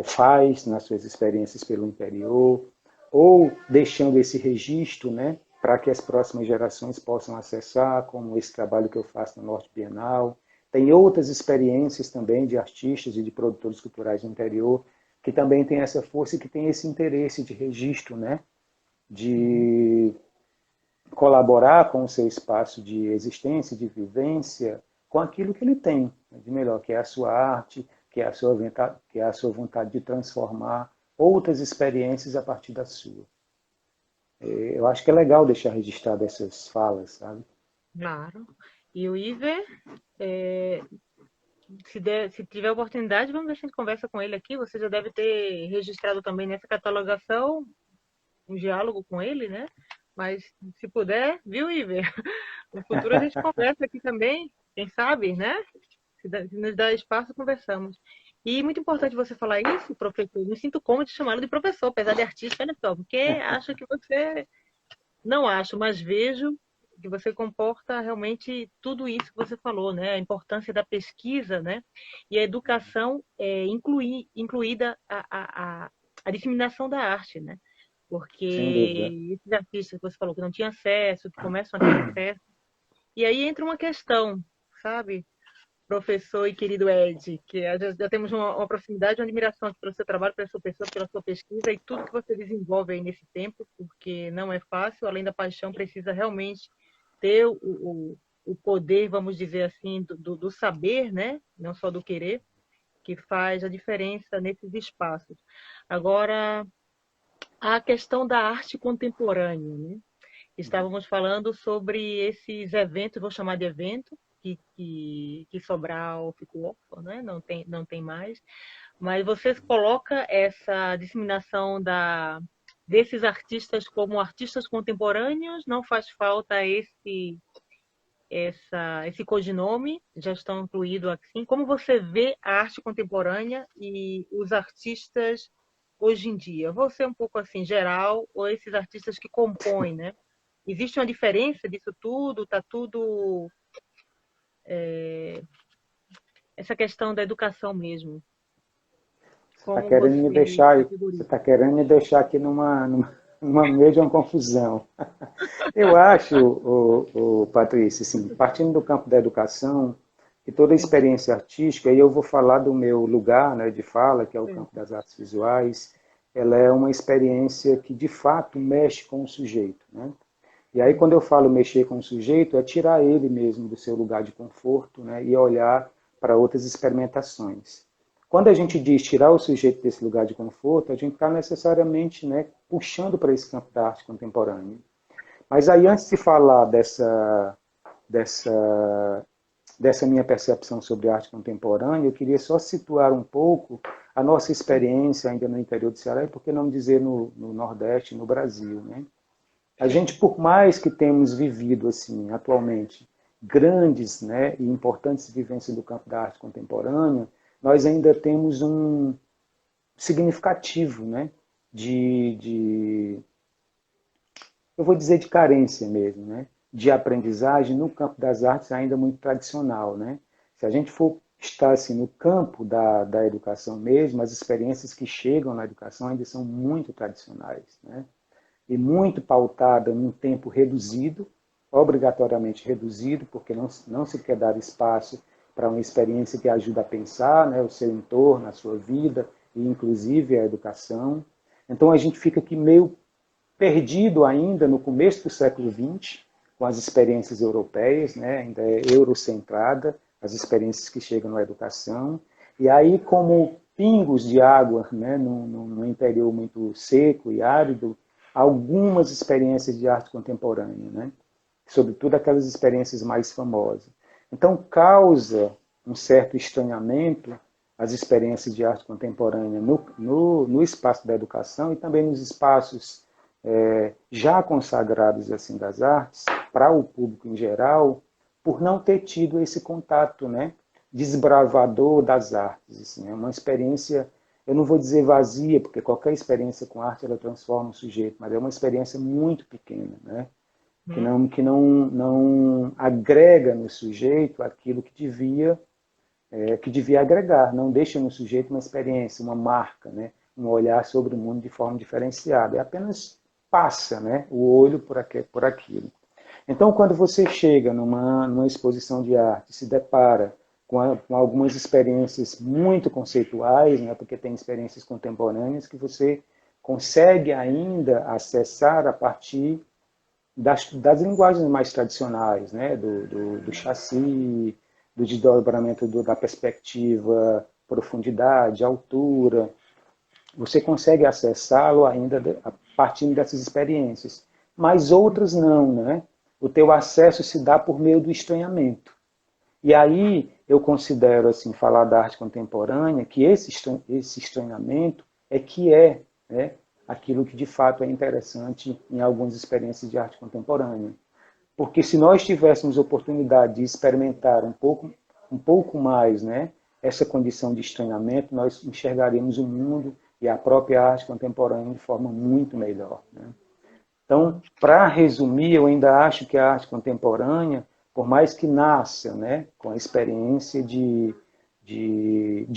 B: faz nas suas experiências pelo interior, ou deixando esse registro, né, para que as próximas gerações possam acessar, como esse trabalho que eu faço no Norte Bienal. Tem outras experiências também de artistas e de produtores culturais do interior que também têm essa força e que têm esse interesse de registro, né, de colaborar com o seu espaço de existência, de vivência, com aquilo que ele tem de melhor, que é a sua arte, que é a sua vontade de transformar outras experiências a partir da sua. Eu acho que é legal deixar registrado essas falas, sabe?
A: Claro. E o Iver, é, se tiver oportunidade, vamos ver se a gente conversa com ele aqui. Você já deve ter registrado também nessa catalogação um diálogo com ele, né? Mas se puder, viu, Iver? No futuro a gente conversa aqui também, quem sabe, né? Se nos dá espaço, conversamos. E muito importante você falar isso, professor. Me sinto cômodo de chamá-lo de professor, apesar de artista, olha só, porque acho que você, não acho, mas vejo que você comporta realmente tudo isso que você falou, né? A importância da pesquisa, né? E a educação incluída a disseminação da arte, né?
B: Sem dúvida.
A: Porque esses artistas que você falou que não tinham acesso, que começam a ter acesso, e aí entra uma questão, sabe? Professor e querido Ed, que já temos uma proximidade, uma admiração pelo seu trabalho, pela sua pessoa, pela sua pesquisa e tudo que você desenvolve aí nesse tempo, porque não é fácil, além da paixão, precisa realmente ter o poder, vamos dizer assim, do saber, né? Não só do querer, que faz a diferença nesses espaços. Agora, a questão da arte contemporânea, né? Estávamos falando sobre esses eventos, vou chamar de evento, que Sobral ficou órfão, né? Não tem mais. Mas você coloca essa disseminação desses artistas como artistas contemporâneos, não faz falta esse codinome, já estão incluídos assim. Como você vê a arte contemporânea e os artistas hoje em dia? Você é um pouco assim geral, ou esses artistas que compõem, né? Existe uma diferença disso tudo? Está tudo essa questão da educação mesmo? Como
B: Você está querendo me deixar aqui numa meio de uma confusão. Eu acho, Patrícia, assim, partindo do campo da educação, que toda experiência artística, e eu vou falar do meu lugar, né, de fala, que é o campo das artes visuais, ela é uma experiência que, de fato, mexe com o sujeito, né? E aí, quando eu falo mexer com o sujeito, é tirar ele mesmo do seu lugar de conforto, né, e olhar para outras experimentações. Quando a gente diz tirar o sujeito desse lugar de conforto, a gente está necessariamente, né, puxando para esse campo da arte contemporânea. Mas aí, antes de falar dessa, dessa minha percepção sobre arte contemporânea, eu queria só situar um pouco a nossa experiência ainda no interior do Ceará, e por que não dizer no Nordeste, no Brasil, né? A gente, por mais que temos vivido assim atualmente grandes, né, e importantes vivências do campo da arte contemporânea, nós ainda temos um significativo, né, de eu vou dizer de carência mesmo, né, de aprendizagem no campo das artes ainda muito tradicional, né. Se a gente for estar assim no campo da educação mesmo, as experiências que chegam na educação ainda são muito tradicionais, né, e muito pautada num tempo reduzido, obrigatoriamente reduzido, porque não se quer dar espaço para uma experiência que ajuda a pensar, né, o seu entorno, a sua vida, e inclusive a educação. Então a gente fica aqui meio perdido ainda no começo do século XX, com as experiências europeias, né, ainda é eurocentrada, as experiências que chegam na educação, e aí como pingos de água, né, no interior muito seco e árido, algumas experiências de arte contemporânea, né? sobretudo aquelas experiências mais famosas. Então, causa um certo estranhamento as experiências de arte contemporânea no espaço da educação e também nos espaços já consagrados assim das artes, para o público em geral, por não ter tido esse contato, né, desbravador das artes. Assim, é uma experiência, eu não vou dizer vazia, porque qualquer experiência com arte ela transforma o sujeito, mas é uma experiência muito pequena, né, que não agrega no sujeito aquilo que devia agregar, não deixa no sujeito uma experiência, uma marca, né, um olhar sobre o mundo de forma diferenciada. É apenas passa, né, o olho por aquilo. Então, quando você chega numa exposição de arte, se depara com algumas experiências muito conceituais, né, porque tem experiências contemporâneas que você consegue ainda acessar a partir das linguagens mais tradicionais, né, do chassi, do desdobramento da perspectiva, profundidade, altura. Você consegue acessá-lo ainda a partir dessas experiências, mas outras não, né? O teu acesso se dá por meio do estranhamento. E aí eu considero assim falar da arte contemporânea que esse estranhamento é, né, aquilo que de fato é interessante em algumas experiências de arte contemporânea. Porque se nós tivéssemos oportunidade de experimentar um pouco mais, né, essa condição de estranhamento, nós enxergaríamos o mundo e a própria arte contemporânea de forma muito melhor, né? Então, para resumir, eu ainda acho que a arte contemporânea, por mais que nasça, né, com a experiência de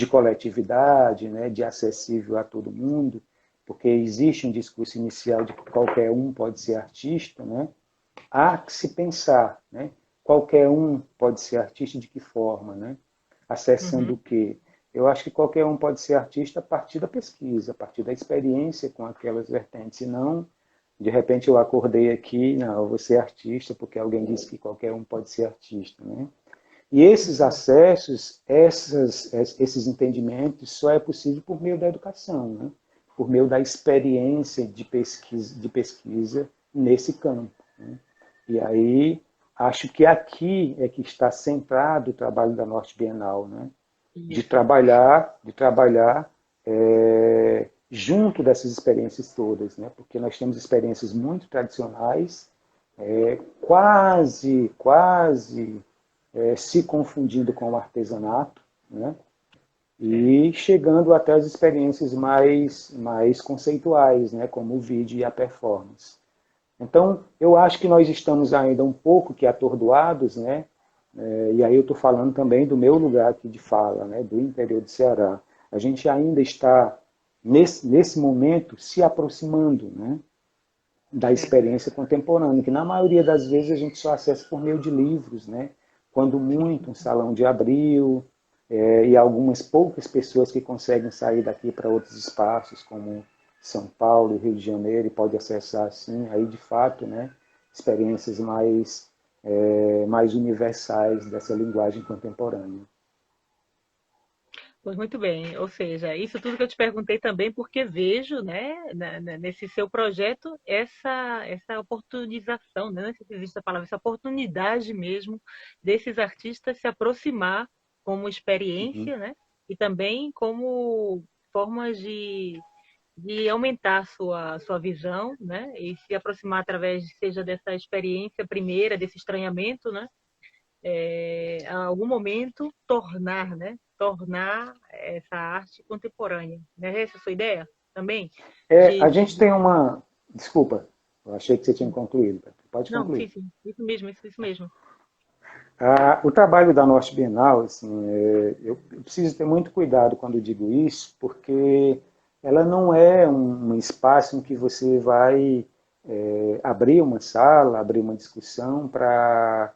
B: coletividade, né, de acessível a todo mundo, porque existe um discurso inicial de que qualquer um pode ser artista, né, há que se pensar, né, qualquer um pode ser artista de que forma, né, acessando o quê? Eu acho que qualquer um pode ser artista a partir da pesquisa, a partir da experiência com aquelas vertentes, e não de repente eu acordei aqui, não, eu vou ser artista porque alguém disse que qualquer um pode ser artista, né? E esses acessos, esses entendimentos, só é possível por meio da educação, né? Por meio da experiência de pesquisa nesse campo, né? E aí, acho que aqui é que está centrado o trabalho da Norte Bienal, né? De trabalhar junto dessas experiências todas, né? Porque nós temos experiências muito tradicionais, quase se confundindo com o artesanato, né? E chegando até as experiências mais conceituais, né? Como o vídeo e a performance. Então, eu acho que nós estamos ainda um pouco que atordoados, né? E aí eu estou falando também do meu lugar aqui de fala, né? Do interior do Ceará. A gente ainda está nesse momento, se aproximando, né, da experiência contemporânea, que na maioria das vezes a gente só acessa por meio de livros, né, quando muito um salão de abril, e algumas poucas pessoas que conseguem sair daqui para outros espaços, como São Paulo, Rio de Janeiro, e pode acessar assim, aí de fato, né, experiências mais universais dessa linguagem contemporânea.
A: Pois muito bem, ou seja, isso tudo que eu te perguntei também porque vejo, né, nesse seu projeto essa oportunização, né, não sei se existe a palavra, essa oportunidade mesmo desses artistas se aproximar como
B: Uhum.
A: experiência, né, e também como formas de aumentar a sua visão, né, e se aproximar através, seja dessa experiência primeira, desse estranhamento, né, a algum momento tornar, né? Tornar essa arte contemporânea. Não é essa a sua ideia também?
B: A gente tem uma... Desculpa, eu achei que você tinha concluído. Pode
A: Não, sim,
B: concluir.
A: sim, isso mesmo, isso mesmo.
B: O trabalho da Norte Bienal, assim, eu preciso ter muito cuidado quando digo isso, porque ela não é um espaço em que você vai abrir uma sala, abrir uma discussão para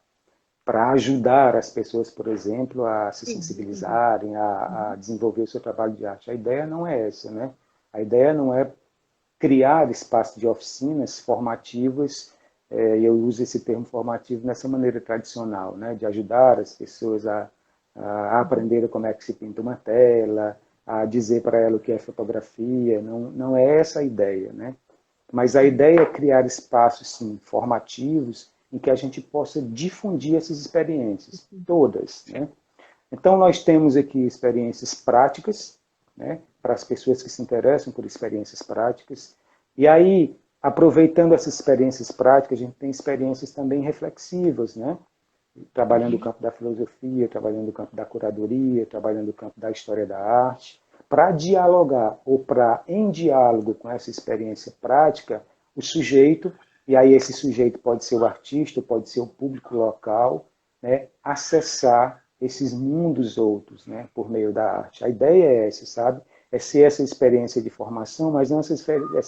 B: ajudar as pessoas, por exemplo, a se
A: Sim, entendi.
B: sensibilizarem, a desenvolver o seu trabalho de arte. A ideia não é essa, né? A ideia não é criar espaços de oficinas formativas, e eu uso esse termo formativo nessa maneira tradicional, né, de ajudar as pessoas a aprender como é que se pinta uma tela, a dizer para ela o que é fotografia, não é essa a ideia, né? Mas a ideia é criar espaços, sim, formativos, em que a gente possa difundir essas experiências, todas, né? Então, nós temos aqui experiências práticas, né, para as pessoas que se interessam por experiências práticas. E aí, aproveitando essas experiências práticas, a gente tem experiências também reflexivas, né? Trabalhando no campo da filosofia, trabalhando no campo da curadoria, trabalhando no campo da história da arte, para dialogar ou para, em diálogo com essa experiência prática, o sujeito, e aí esse sujeito pode ser o artista, pode ser o público local, né, acessar esses mundos outros, né, por meio da arte. A ideia é essa, sabe? É ser essa experiência de formação, mas não essa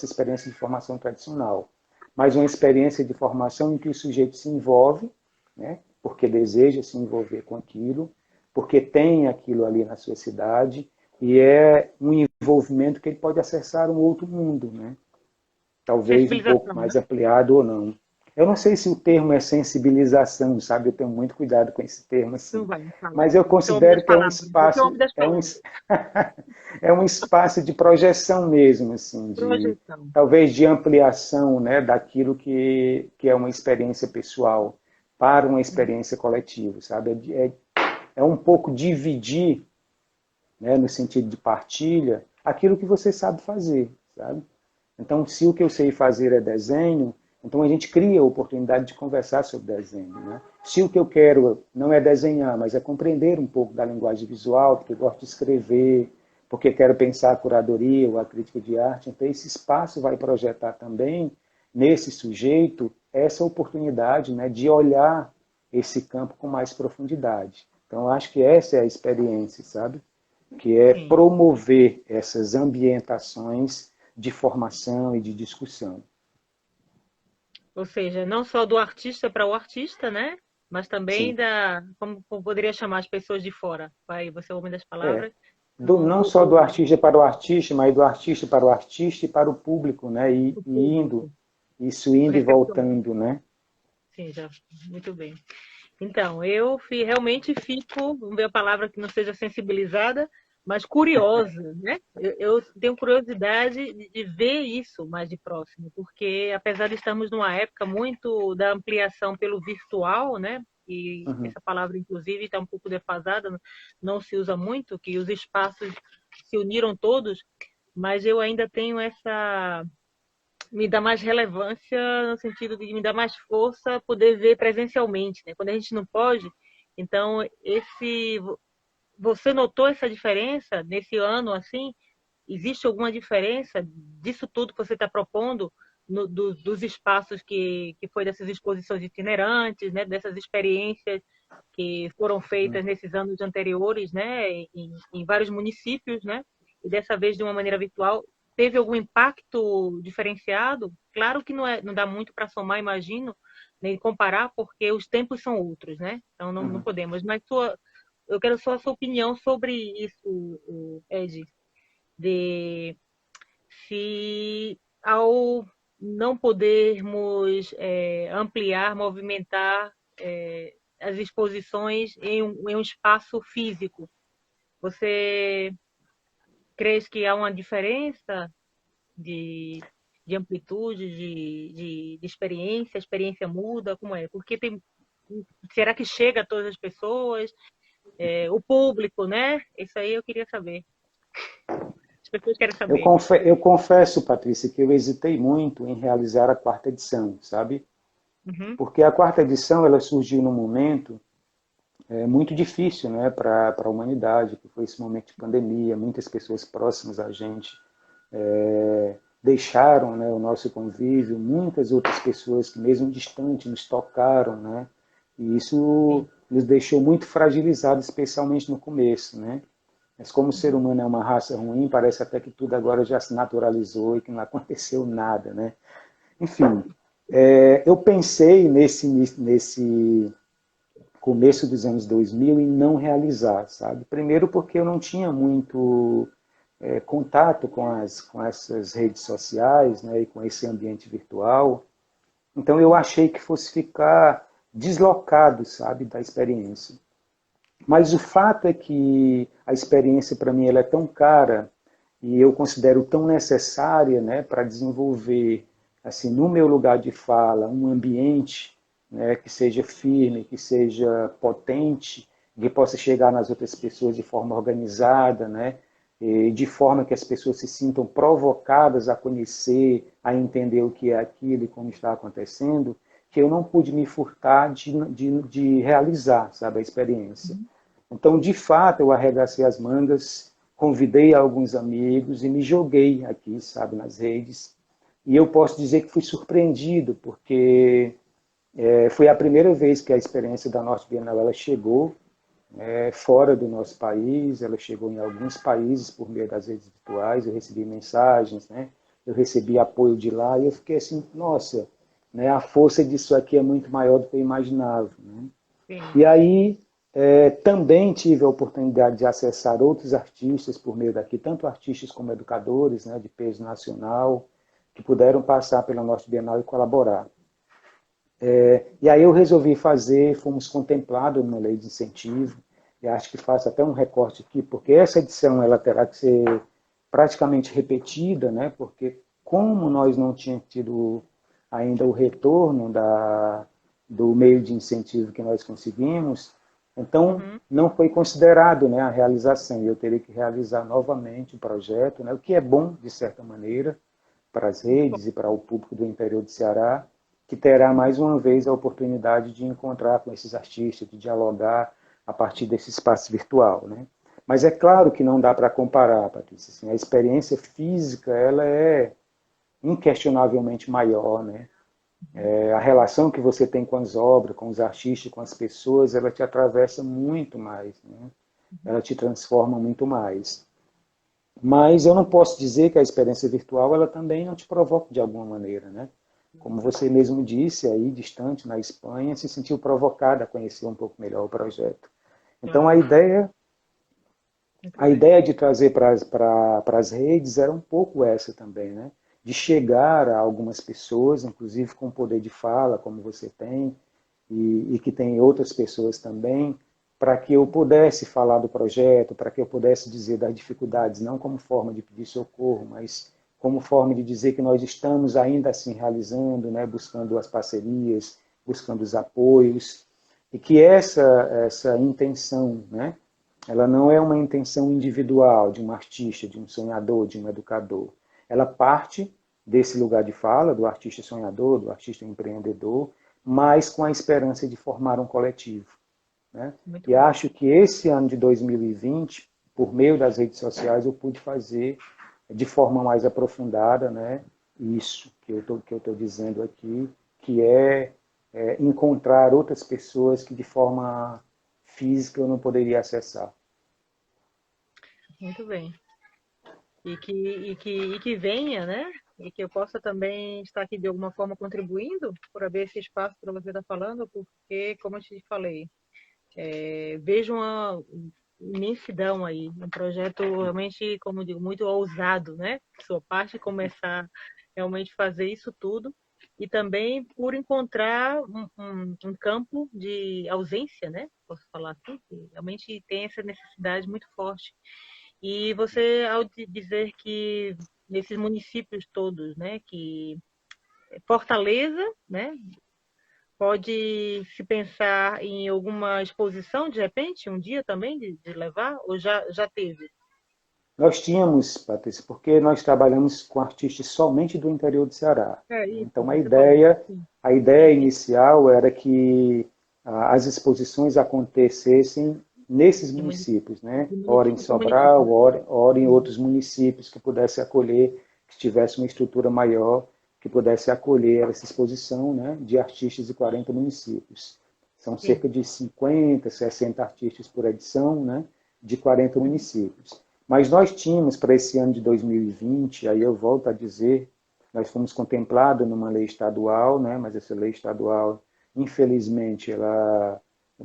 B: experiência de formação tradicional, mas uma experiência de formação em que o sujeito se envolve, né, porque deseja se envolver com aquilo, porque tem aquilo ali na sua cidade, e é um envolvimento que ele pode acessar um outro mundo, né? Talvez um pouco mais ampliado ou não. Eu não sei se o termo é sensibilização, sabe? Eu tenho muito cuidado com esse termo, assim. Mas eu considero que é um espaço, é um espaço de projeção mesmo, assim, talvez de ampliação, né, daquilo que é uma experiência pessoal para uma experiência coletiva, sabe? É um pouco dividir, né, no sentido de partilha, aquilo que você sabe fazer, sabe? Então, se o que eu sei fazer é desenho, então a gente cria a oportunidade de conversar sobre desenho, né? Se o que eu quero não é desenhar, mas é compreender um pouco da linguagem visual, porque gosto de escrever, porque quero pensar a curadoria ou a crítica de arte, então esse espaço vai projetar também nesse sujeito essa oportunidade, né, de olhar esse campo com mais profundidade. Então, eu acho que essa é a experiência, sabe? Que é promover essas ambientações de formação e de discussão.
A: Ou seja, não só do artista para o artista, né? Mas também como poderia chamar as pessoas de fora. Vai, você é o homem das palavras.
B: Não só do artista para o artista, mas do artista para o artista e para o público, né? E indo e voltando, né?
A: Sim, já. Muito bem. Então, eu realmente fico, vamos ver a palavra que não seja sensibilizada, mas curiosa, né? Eu tenho curiosidade de ver isso mais de próximo, porque apesar de estarmos numa época muito da ampliação pelo virtual, né? E essa palavra, inclusive, está um pouco defasada, não se usa muito, que os espaços se uniram todos, mas eu ainda tenho essa... me dá mais relevância no sentido de me dar mais força poder ver presencialmente, né? Quando a gente não pode, então você notou essa diferença nesse ano assim? Existe alguma diferença disso tudo que você está propondo dos espaços que foi dessas exposições itinerantes, né? Dessas experiências que foram feitas nesses anos anteriores, né? Em vários municípios, né? E dessa vez de uma maneira virtual. Teve algum impacto diferenciado? Claro que não dá muito para somar, imagino, nem comparar, porque os tempos são outros, né? Então não podemos. Mas eu quero só a sua opinião sobre isso, Ed, de se ao não podermos ampliar, movimentar as exposições em um espaço físico, você crês que há uma diferença de amplitude, de experiência? A experiência muda? Como é? Porque será que chega a todas as pessoas? O público, né? Isso aí eu queria saber. As pessoas querem saber.
B: Eu confesso, Patrícia, que eu hesitei muito em realizar a quarta edição, sabe? Porque a quarta edição ela surgiu num momento muito difícil, né, para a humanidade, que foi esse momento de pandemia. Muitas pessoas próximas a gente deixaram, né, o nosso convívio, muitas outras pessoas que mesmo distante nos tocaram, né, e isso nos deixou muito fragilizados, especialmente no começo, né. Mas como o ser humano é uma raça ruim, parece até que tudo agora já se naturalizou e que não aconteceu nada, né. Enfim, eu pensei nesse começo dos anos 2000 em não realizar, sabe? Primeiro porque eu não tinha muito contato com essas redes sociais, né, e com esse ambiente virtual. Então eu achei que fosse ficar deslocado, sabe, da experiência. Mas o fato é que a experiência para mim ela é tão cara e eu considero tão necessária, né, para desenvolver assim no meu lugar de fala um ambiente né, que seja firme, que seja potente, que possa chegar nas outras pessoas de forma organizada, né, e de forma que as pessoas se sintam provocadas a conhecer, a entender o que é aquilo e como está acontecendo, que eu não pude me furtar de realizar, sabe, a experiência. Então, de fato, eu arregacei as mangas, convidei alguns amigos e me joguei aqui, sabe, nas redes. E eu posso dizer que fui surpreendido, porque foi a primeira vez que a experiência da Norte Bienal ela chegou fora do nosso país, ela chegou em alguns países por meio das redes virtuais, eu recebi mensagens, né? Eu recebi apoio de lá e eu fiquei assim, nossa, né? A força disso aqui é muito maior do que eu imaginava. Né?
A: Sim.
B: E aí também tive a oportunidade de acessar outros artistas por meio daqui, tanto artistas como educadores, né, de peso nacional, que puderam passar pela Norte Bienal e colaborar. E aí eu resolvi fazer, fomos contemplados numa lei de incentivo, e acho que faço até um recorte aqui, porque essa edição ela terá que ser praticamente repetida, né? Porque como nós não tínhamos tido ainda o retorno do meio de incentivo que nós conseguimos, então não foi considerado, né, a realização, e eu teria que realizar novamente o projeto, né? O que é bom, de certa maneira, para as redes e para o público do interior do Ceará, que terá mais uma vez a oportunidade de encontrar com esses artistas, de dialogar a partir desse espaço virtual, né? Mas é claro que não dá para comparar, Patrícia. Assim, a experiência física ela é inquestionavelmente maior, né? A relação que você tem com as obras, com os artistas, com as pessoas, ela te atravessa muito mais, né? Ela te transforma muito mais. Mas eu não posso dizer que a experiência virtual ela também não te provoca de alguma maneira, né? Como você mesmo disse, aí distante na Espanha, se sentiu provocada a conhecer um pouco melhor o projeto. Então
A: Claro. Muito
B: a
A: bem.
B: ideia de trazer para as redes era um pouco essa também, né? De chegar a algumas pessoas, inclusive com poder de fala, como você tem, e que tem outras pessoas também, para que eu pudesse falar do projeto, para que eu pudesse dizer das dificuldades, não como forma de pedir socorro, mas como forma de dizer que nós estamos ainda assim realizando, né, buscando as parcerias, buscando os apoios, e que essa intenção, né, ela não é uma intenção individual de um artista, de um sonhador, de um educador. Ela parte desse lugar de fala, do artista sonhador, do artista empreendedor, mas com a esperança de formar um coletivo. Né?
A: Muito
B: E
A: bom.
B: acho que esse ano de 2020, por meio das redes sociais, eu pude fazer de forma mais aprofundada, né, isso que eu estou dizendo aqui, que encontrar outras pessoas que de forma física eu não poderia acessar.
A: Muito bem. E que venha, né? E que eu possa também estar aqui de alguma forma contribuindo por abrir esse espaço para você estar falando, porque, como eu te falei, vejo uma imensidão aí, um projeto realmente, como eu digo, muito ousado, né? Sua parte começar realmente fazer isso tudo e também por encontrar um campo de ausência, né? Posso falar assim, que realmente tem essa necessidade muito forte. E você, ao dizer que nesses municípios todos, né, que Fortaleza, né, pode se pensar em alguma exposição, de repente, um dia também, de levar, ou já teve?
B: Nós tínhamos, Patrícia, porque nós trabalhamos com artistas somente do interior do Ceará.
A: É
B: Né?
A: isso,
B: Então
A: você falou. Sim.
B: a ideia inicial era que as exposições acontecessem nesses
A: De
B: municípios, né? Ora em
A: município para
B: Sobral,
A: município.
B: ora em outros municípios que pudesse acolher, que tivesse uma estrutura maior, que pudesse acolher essa exposição, né? De artistas de 40 municípios. São
A: Sim.
B: cerca de 50, 60 artistas por edição, né? De 40 municípios. Mas nós tínhamos para esse ano de 2020, aí eu volto a dizer, nós fomos contemplados numa lei estadual, né, mas essa lei estadual, infelizmente, ela,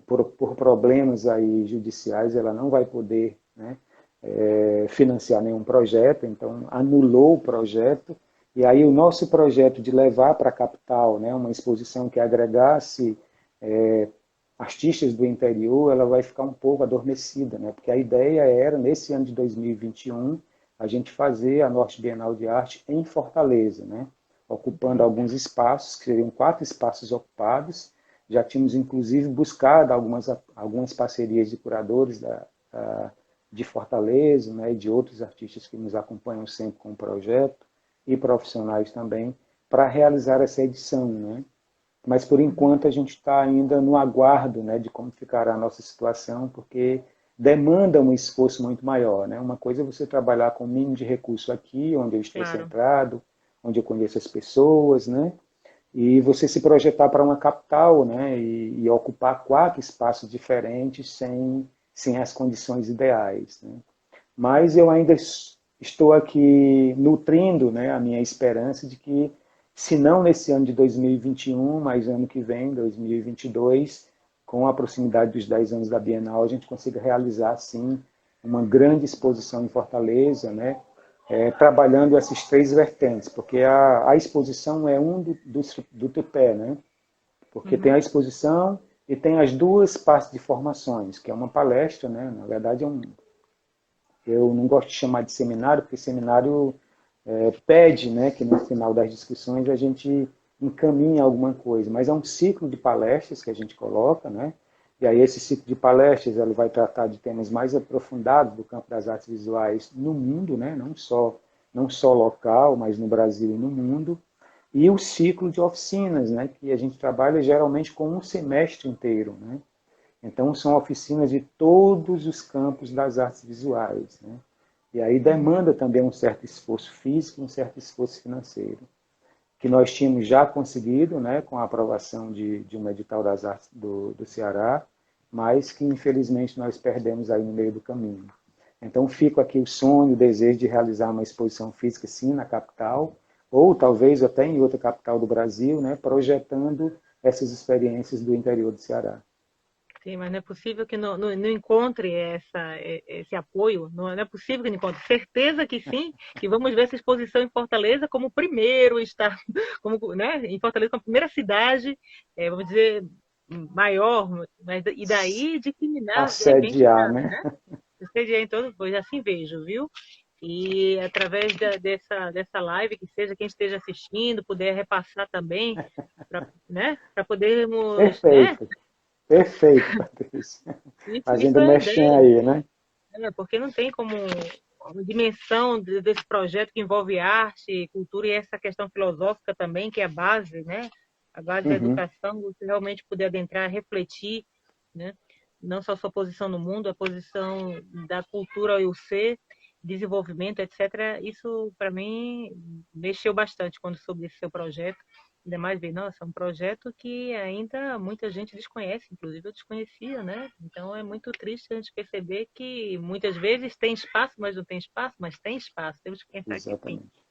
B: por problemas aí judiciais, ela não vai poder, né, financiar nenhum projeto, então anulou o projeto, e aí o nosso projeto de levar para a capital, né, uma exposição que agregasse artistas do interior, ela vai ficar um pouco adormecida, né? Porque a ideia era, nesse ano de 2021, a gente fazer a Norte Bienal de Arte em Fortaleza, né? Ocupando alguns espaços, que seriam 4 espaços ocupados, Já tínhamos, inclusive, buscado algumas parcerias de curadores de Fortaleza, né, e de outros artistas que nos acompanham sempre com o projeto, e profissionais também, para realizar essa edição, né? Mas, por enquanto, a gente está ainda no aguardo, né, de como ficará a nossa situação, porque demanda um esforço muito maior, né? Uma coisa é você trabalhar com o mínimo de recurso aqui, onde eu estou
A: Claro.
B: centrado, onde eu conheço as pessoas, né? E você se projetar para uma capital, né? E ocupar 4 espaços diferentes sem as condições ideais, né? Mas eu ainda estou aqui nutrindo, né, a minha esperança de que, se não nesse ano de 2021, mas ano que vem, 2022, com a proximidade dos 10 anos da Bienal, a gente consiga realizar, sim, uma grande exposição em Fortaleza, né, trabalhando essas 3 vertentes, porque a exposição é do tripé, né, porque tem a exposição e tem as 2 partes de formações, que é uma palestra, né, na verdade eu não gosto de chamar de seminário, porque seminário pede, né, que no final das discussões a gente encaminhe alguma coisa, mas é um ciclo de palestras que a gente coloca, né, e aí esse ciclo de palestras ele vai tratar de temas mais aprofundados do campo das artes visuais no mundo, né, não só local, mas no Brasil e no mundo, e o ciclo de oficinas, né, que a gente trabalha geralmente com um semestre inteiro, né. Então, são oficinas de todos os campos das artes visuais, né? E aí demanda também um certo esforço físico e um certo esforço financeiro, que nós tínhamos já conseguido, né, com a aprovação de um edital das artes do Ceará, mas que infelizmente nós perdemos aí no meio do caminho. Então, fico aqui o sonho, o desejo de realizar uma exposição física, sim, na capital, ou talvez até em outra capital do Brasil, né, projetando essas experiências do interior do Ceará.
A: Sim, mas não é possível que não encontre esse apoio, não é possível que não encontre. Certeza que sim, que vamos ver essa exposição em Fortaleza como o primeiro estado, como, né, em Fortaleza como a primeira cidade, vamos dizer, maior, mas e daí disseminar, de repente,
B: Assediar, né?
A: né, sediar em todo, pois assim vejo, viu? E através dessa live, que seja quem esteja assistindo, puder repassar também, né, para podermos, né,
B: Perfeito, perfeito, Patrícia.
A: isso
B: Fazendo
A: é a
B: mexer
A: ideia.
B: aí, né?
A: Porque não tem como uma dimensão desse projeto que envolve arte, cultura e essa questão filosófica também, que é a base, né? A base da
B: Uhum,
A: educação, você realmente poder adentrar, refletir, né? Não só a sua posição no mundo, a posição da cultura e o ser, desenvolvimento, etc. Isso, para mim, mexeu bastante quando soube desse seu projeto. Ainda mais ver, nossa, é um projeto que ainda muita gente desconhece, inclusive eu desconhecia, né? Então é muito triste a gente perceber que muitas vezes tem espaço, mas não tem espaço, mas tem espaço, temos que pensar que sim.
B: exatamente.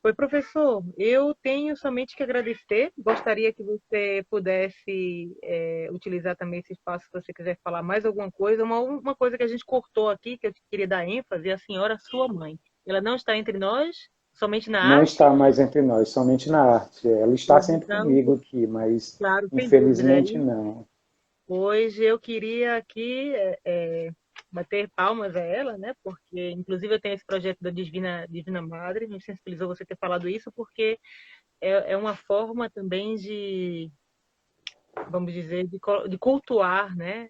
A: Oi, professor, eu tenho somente que agradecer. Gostaria que você pudesse utilizar também esse espaço se você quiser falar mais alguma coisa. Uma coisa que a gente cortou aqui, que eu queria dar ênfase, é a senhora, sua mãe. Ela não está entre nós, somente na
B: Não
A: arte.
B: está mais entre nós, somente na arte. Ela está sempre
A: Então,
B: comigo aqui, mas
A: claro, sem dúvida.
B: infelizmente não.
A: Hoje eu queria aqui bater palmas a ela, né? Porque, inclusive, eu tenho esse projeto da Divina Madre, me sensibilizou você ter falado isso, porque é uma forma também de, vamos dizer, de cultuar, né?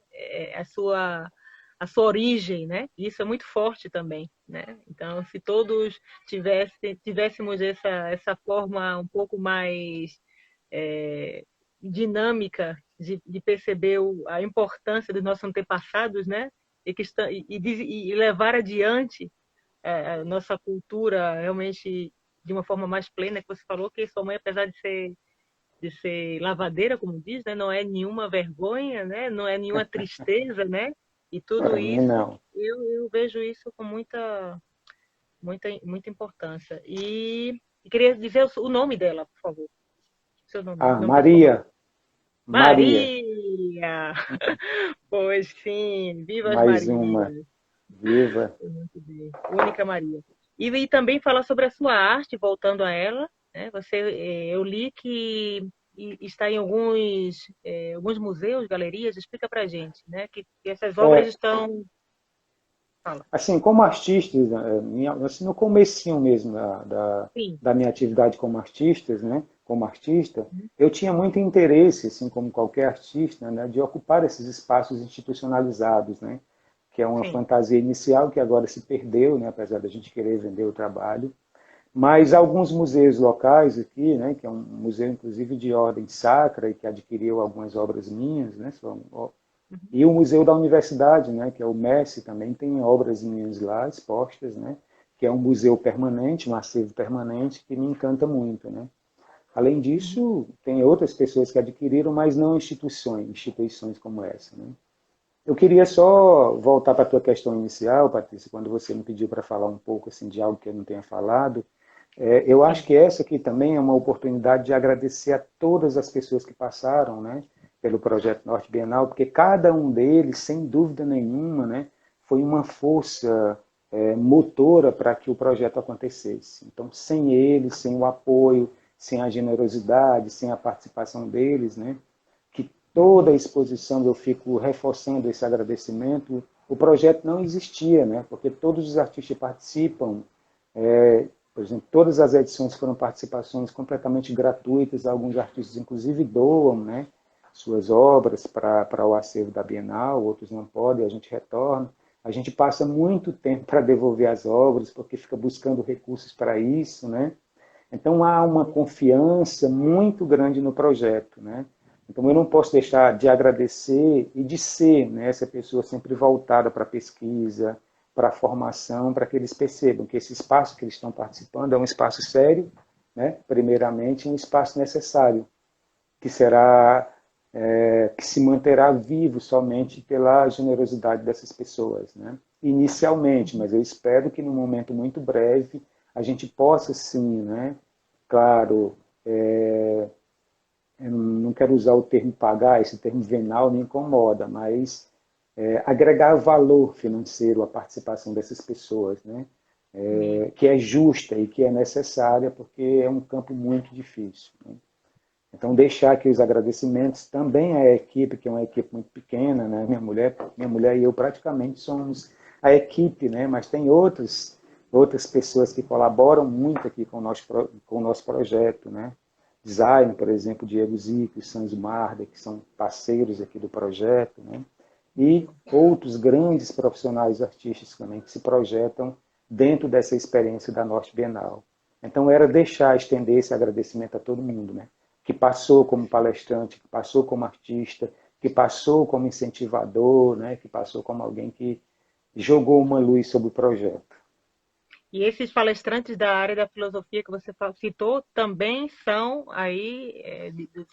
A: A sua origem, né? Isso é muito forte também, né? Então, se todos tivéssemos essa forma um pouco mais dinâmica de perceber a importância dos nossos antepassados, né? E levar adiante a nossa cultura realmente de uma forma mais plena, que você falou que sua mãe, apesar de ser lavadeira, como diz, né? Não é nenhuma vergonha, né? Não é nenhuma tristeza, né? E tudo
B: Para mim,
A: isso,
B: não.
A: eu vejo isso com muita importância. E queria dizer o nome dela, por favor. Seu nome, o
B: Ah,
A: nome da sua mãe.
B: Maria, Maria,
A: Maria! Pois sim, viva as
B: mais uma.
A: Marias!
B: Viva.
A: Muito bem. Única Maria. E também falar sobre a sua arte, voltando a ela, né? Eu li que está em alguns museus, galerias. Explica pra gente, né? Que essas obras
B: É,
A: estão. Fala.
B: assim, como artista, assim, no comecinho mesmo
A: Sim.
B: da minha atividade como artista, né, como artista, eu tinha muito interesse, assim como qualquer artista, né, de ocupar esses espaços institucionalizados, né, que é uma
A: Sim.
B: fantasia inicial que agora se perdeu, né, apesar da gente querer vender o trabalho. Mas alguns museus locais aqui, né, que é um museu inclusive de ordem sacra e que adquiriu algumas obras minhas, né,
A: Uhum.
B: e o museu da universidade, né, que é o MESC, também tem obras minhas lá expostas, né, que é um museu permanente, um acervo permanente que me encanta muito, né. Além
A: Uhum.
B: disso, tem outras pessoas que adquiriram, mas não instituições como essa, né. Eu queria só voltar para a tua questão inicial, Patrícia, quando você me pediu para falar um pouco assim de algo que eu não tenha falado. Eu acho
A: Sim.
B: que essa aqui também é uma oportunidade de agradecer a todas as pessoas que passaram, né, pelo projeto Norte Bienal, porque cada um deles, sem dúvida nenhuma, né, foi uma força motora para que o projeto acontecesse. Então, sem eles, sem o apoio, sem a generosidade, sem a participação deles, né, que
A: Uhum.
B: toda a exposição eu fico reforçando esse agradecimento, o projeto não existia, né, porque todos os artistas participam. Por exemplo, todas as edições foram participações completamente gratuitas, alguns artistas inclusive doam, né, suas obras para o acervo da Bienal, outros não podem, a gente retorna. A gente passa muito tempo para devolver as obras, porque fica buscando recursos para isso, né? Então há uma confiança muito grande no projeto, né? Então eu não posso deixar de agradecer e de ser, né, essa pessoa sempre voltada para a pesquisa, para a formação, para que eles percebam que esse espaço que eles estão participando é um espaço sério, né? Primeiramente um espaço necessário, que será que se manterá vivo somente pela generosidade dessas pessoas, né? Inicialmente,
A: Uhum.
B: mas eu espero que num momento muito breve a gente possa sim, né? Claro, eu não quero usar o termo pagar, esse termo venal me incomoda, mas agregar valor financeiro à participação dessas pessoas, né?
A: Isso.
B: Que é justa e que é necessária, porque é um campo muito difícil, né? Então, deixar aqui os agradecimentos também à equipe, que é uma equipe muito pequena, né? Minha mulher e eu praticamente somos a equipe, né? Mas tem outras pessoas que colaboram muito aqui com o nosso projeto, né? Design, por exemplo, Diego Zico e Sanzo Marda, que são parceiros aqui do projeto, né? E outros grandes profissionais artísticos também que se projetam dentro dessa experiência da Norte Bienal. Então, era deixar estender esse agradecimento a todo mundo, né? Que passou como palestrante, que passou como artista, que passou como incentivador, né? Que passou como alguém que jogou uma luz sobre o projeto.
A: E esses palestrantes da área da filosofia que você citou também são aí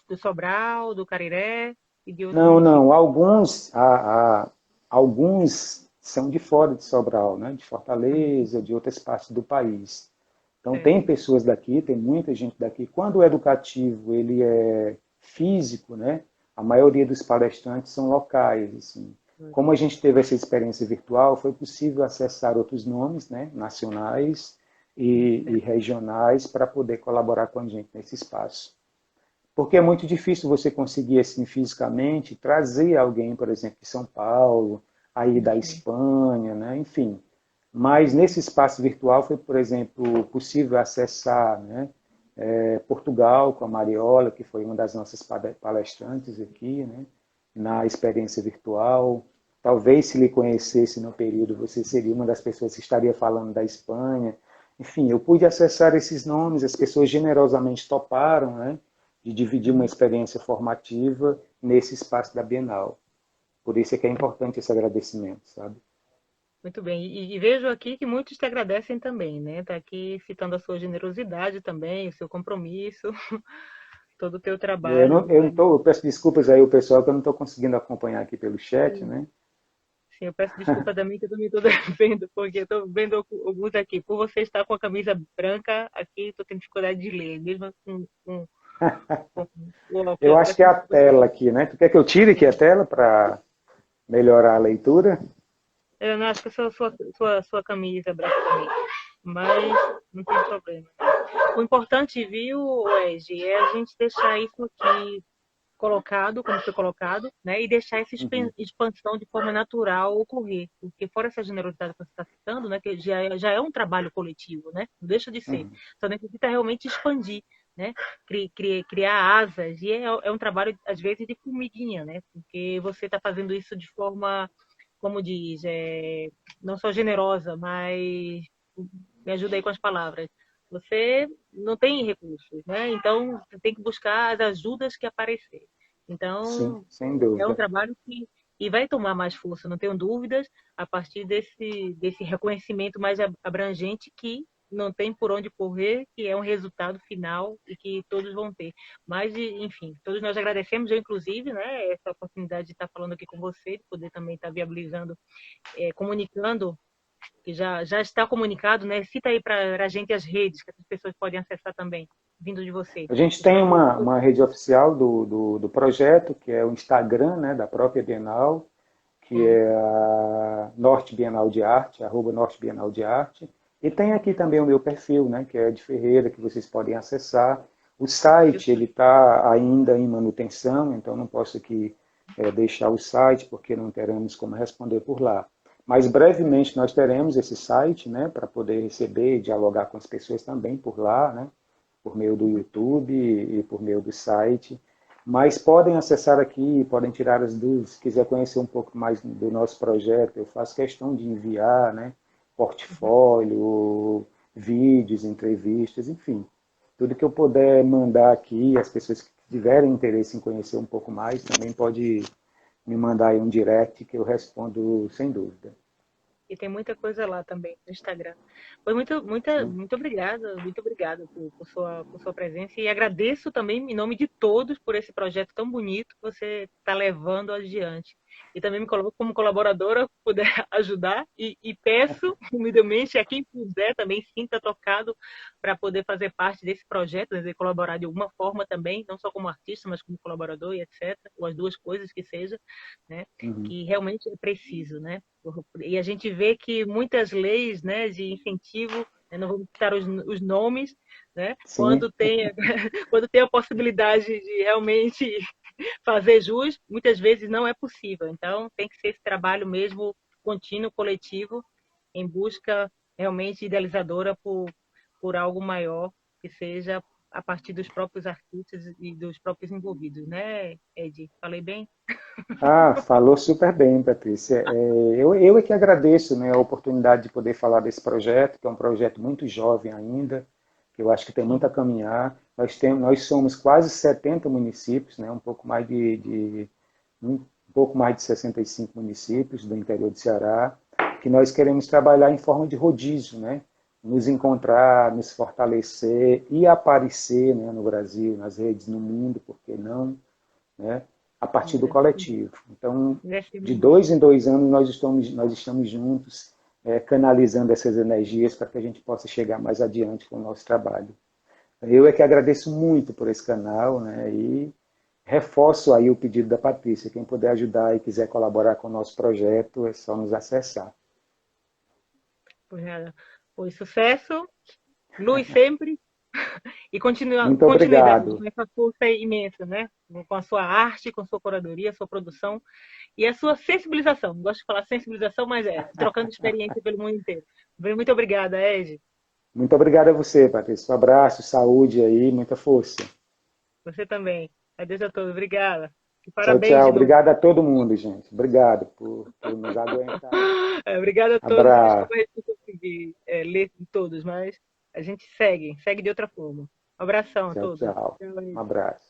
A: do Sobral, do Cariré e de outros
B: Não,
A: municípios.
B: não. Alguns são de fora de Sobral, né? De Fortaleza, de outras partes do país. Então, tem
A: Certo.
B: pessoas daqui, tem muita gente daqui. Quando o educativo ele é físico, né? A maioria dos palestrantes são locais. Assim. Como a gente teve essa experiência virtual, foi possível acessar outros nomes, né? Nacionais e regionais para poder colaborar com a gente nesse espaço. Porque é muito difícil você conseguir, assim, fisicamente, trazer alguém, por exemplo, de São Paulo, aí da
A: Sim.
B: Espanha, né? Enfim. Mas nesse espaço virtual foi, por exemplo, possível acessar, né, Portugal com a Mariola, que foi uma das nossas palestrantes aqui, né, na experiência virtual. Talvez se lhe conhecesse no período, você seria uma das pessoas que estaria falando da Espanha. Enfim, eu pude acessar esses nomes, as pessoas generosamente toparam, né, de dividir uma
A: Uhum.
B: experiência formativa nesse espaço da Bienal. Por isso é que é importante esse agradecimento, sabe?
A: Muito bem. E vejo aqui que muitos te agradecem também, né? Está aqui citando a sua generosidade também, o seu compromisso, todo o teu
B: Eu,
A: trabalho.
B: não, eu, não tô, eu peço desculpas aí ao pessoal que eu não estou conseguindo acompanhar aqui pelo chat, né?
A: Sim, eu peço desculpa também que eu também estou devendo, porque eu estou vendo alguns aqui. Por você estar com a camisa branca, aqui estou tendo dificuldade de ler, mesmo com o
B: Eu
A: óculos.
B: acho
A: Peço
B: que é a
A: desculpas.
B: tela aqui, né? Tu quer que eu tire aqui a tela para melhorar a leitura?
A: Eu não acho que é sua camisa branca também, mas não tem problema. O importante, viu, Ed, é a gente deixar isso aqui colocado, como foi colocado, né, e deixar essa
B: Uhum,
A: expansão de forma natural ocorrer. Porque fora essa generosidade que você está citando, né, que já é um trabalho coletivo, né, não deixa de ser,
B: uhum.
A: só necessita realmente expandir, né? Criar asas, e é um trabalho, às vezes, de formiguinha, né? Porque você está fazendo isso de forma, como diz, não só generosa, mas me ajuda aí com as palavras. Você não tem recursos, né? Então, você tem que buscar as ajudas que aparecer.
B: Sim,
A: Então,
B: sem
A: é um
B: dúvida.
A: trabalho que e vai tomar mais força, não tenho dúvidas, a partir desse reconhecimento mais abrangente que não tem por onde correr, que é um resultado final e que todos vão ter. Mas, enfim, todos nós agradecemos, eu inclusive, né, essa oportunidade de estar falando aqui com você, de poder também estar viabilizando, comunicando, que já está comunicado, né? Cita aí para a gente as redes que as pessoas podem acessar também, vindo de você.
B: A gente tem uma rede oficial do projeto, que é o Instagram, né, da própria Bienal, que é a Norte Bienal de Arte, arroba Norte Bienal de Arte. E tem aqui também o meu perfil, né, que é de Ferreira, que vocês podem acessar. O site ele está ainda em manutenção, então não posso aqui deixar o site, porque não teremos como responder por lá. Mas brevemente nós teremos esse site, né, para poder receber e dialogar com as pessoas também por lá, né, por meio do YouTube e por meio do site. Mas podem acessar aqui, podem tirar as dúvidas, se quiser conhecer um pouco mais do nosso projeto, eu faço questão de enviar, né, portfólio, vídeos, entrevistas, enfim. Tudo que eu puder mandar aqui, as pessoas que tiverem interesse em conhecer um pouco mais, também pode me mandar aí um direct que eu respondo sem dúvida.
A: E tem muita coisa lá também no Instagram. Foi muito obrigada por sua presença e agradeço também em nome de todos por esse projeto tão bonito que você está levando adiante. E também me coloco como colaboradora, puder ajudar e peço humildemente a quem puder também sinta tocado para poder fazer parte desse projeto, né, colaborar de alguma forma também, não só como artista, mas como colaborador e etc. Ou as duas coisas que seja, né?
B: Uhum.
A: Que realmente é preciso, né? E a gente vê que muitas leis, né, de incentivo, né, não vamos citar os nomes, né,
B: Sim,
A: quando tem a possibilidade de realmente fazer jus, muitas vezes não é possível. Então, tem que ser esse trabalho mesmo contínuo, coletivo, em busca realmente idealizadora por algo maior, que seja a partir dos próprios artistas e dos próprios envolvidos, né, Ed? Falei bem?
B: ah, falou super bem, Patrícia. Eu é que agradeço, né, a oportunidade de poder falar desse projeto, que é um projeto muito jovem ainda, que eu acho que tem muito a
A: Sim.
B: caminhar. Nós somos quase 70 municípios, né, um pouco mais de 65 municípios do interior do Ceará, que nós queremos trabalhar em forma de rodízio, né, nos encontrar, nos fortalecer e aparecer, né, no Brasil, nas redes, no mundo, por que não, né, a partir do coletivo. Então, de 2 em 2 anos, nós estamos juntos, canalizando essas energias para que a gente possa chegar mais adiante com o nosso trabalho. Eu é que agradeço muito por esse canal, né, e reforço aí o pedido da Patrícia. Quem puder ajudar e quiser colaborar com o nosso projeto, é só nos acessar.
A: Pois nada. Pois sucesso, luz sempre e
B: Muito
A: continuidade
B: obrigado.
A: com essa força imensa, né? Com a sua arte, com a sua curadoria, a sua produção e a sua sensibilização. Não gosto de falar sensibilização, mas trocando experiência pelo mundo inteiro. Muito obrigada, Ed.
B: Muito obrigado a você, Patrícia. Um abraço, saúde aí, muita força.
A: Você também. Adeus a todos. Obrigada. E
B: Tchau,
A: parabéns
B: tchau.
A: de novo.
B: Obrigado a todo mundo, gente. Obrigado por nos aguentar.
A: Obrigada a todos.
B: Abraço.
A: Desculpa a gente não conseguir ler todos, mas a gente segue de outra forma. Um abração a
B: Tchau,
A: todos.
B: tchau.
A: Tchau,
B: Um
A: Ed.
B: abraço.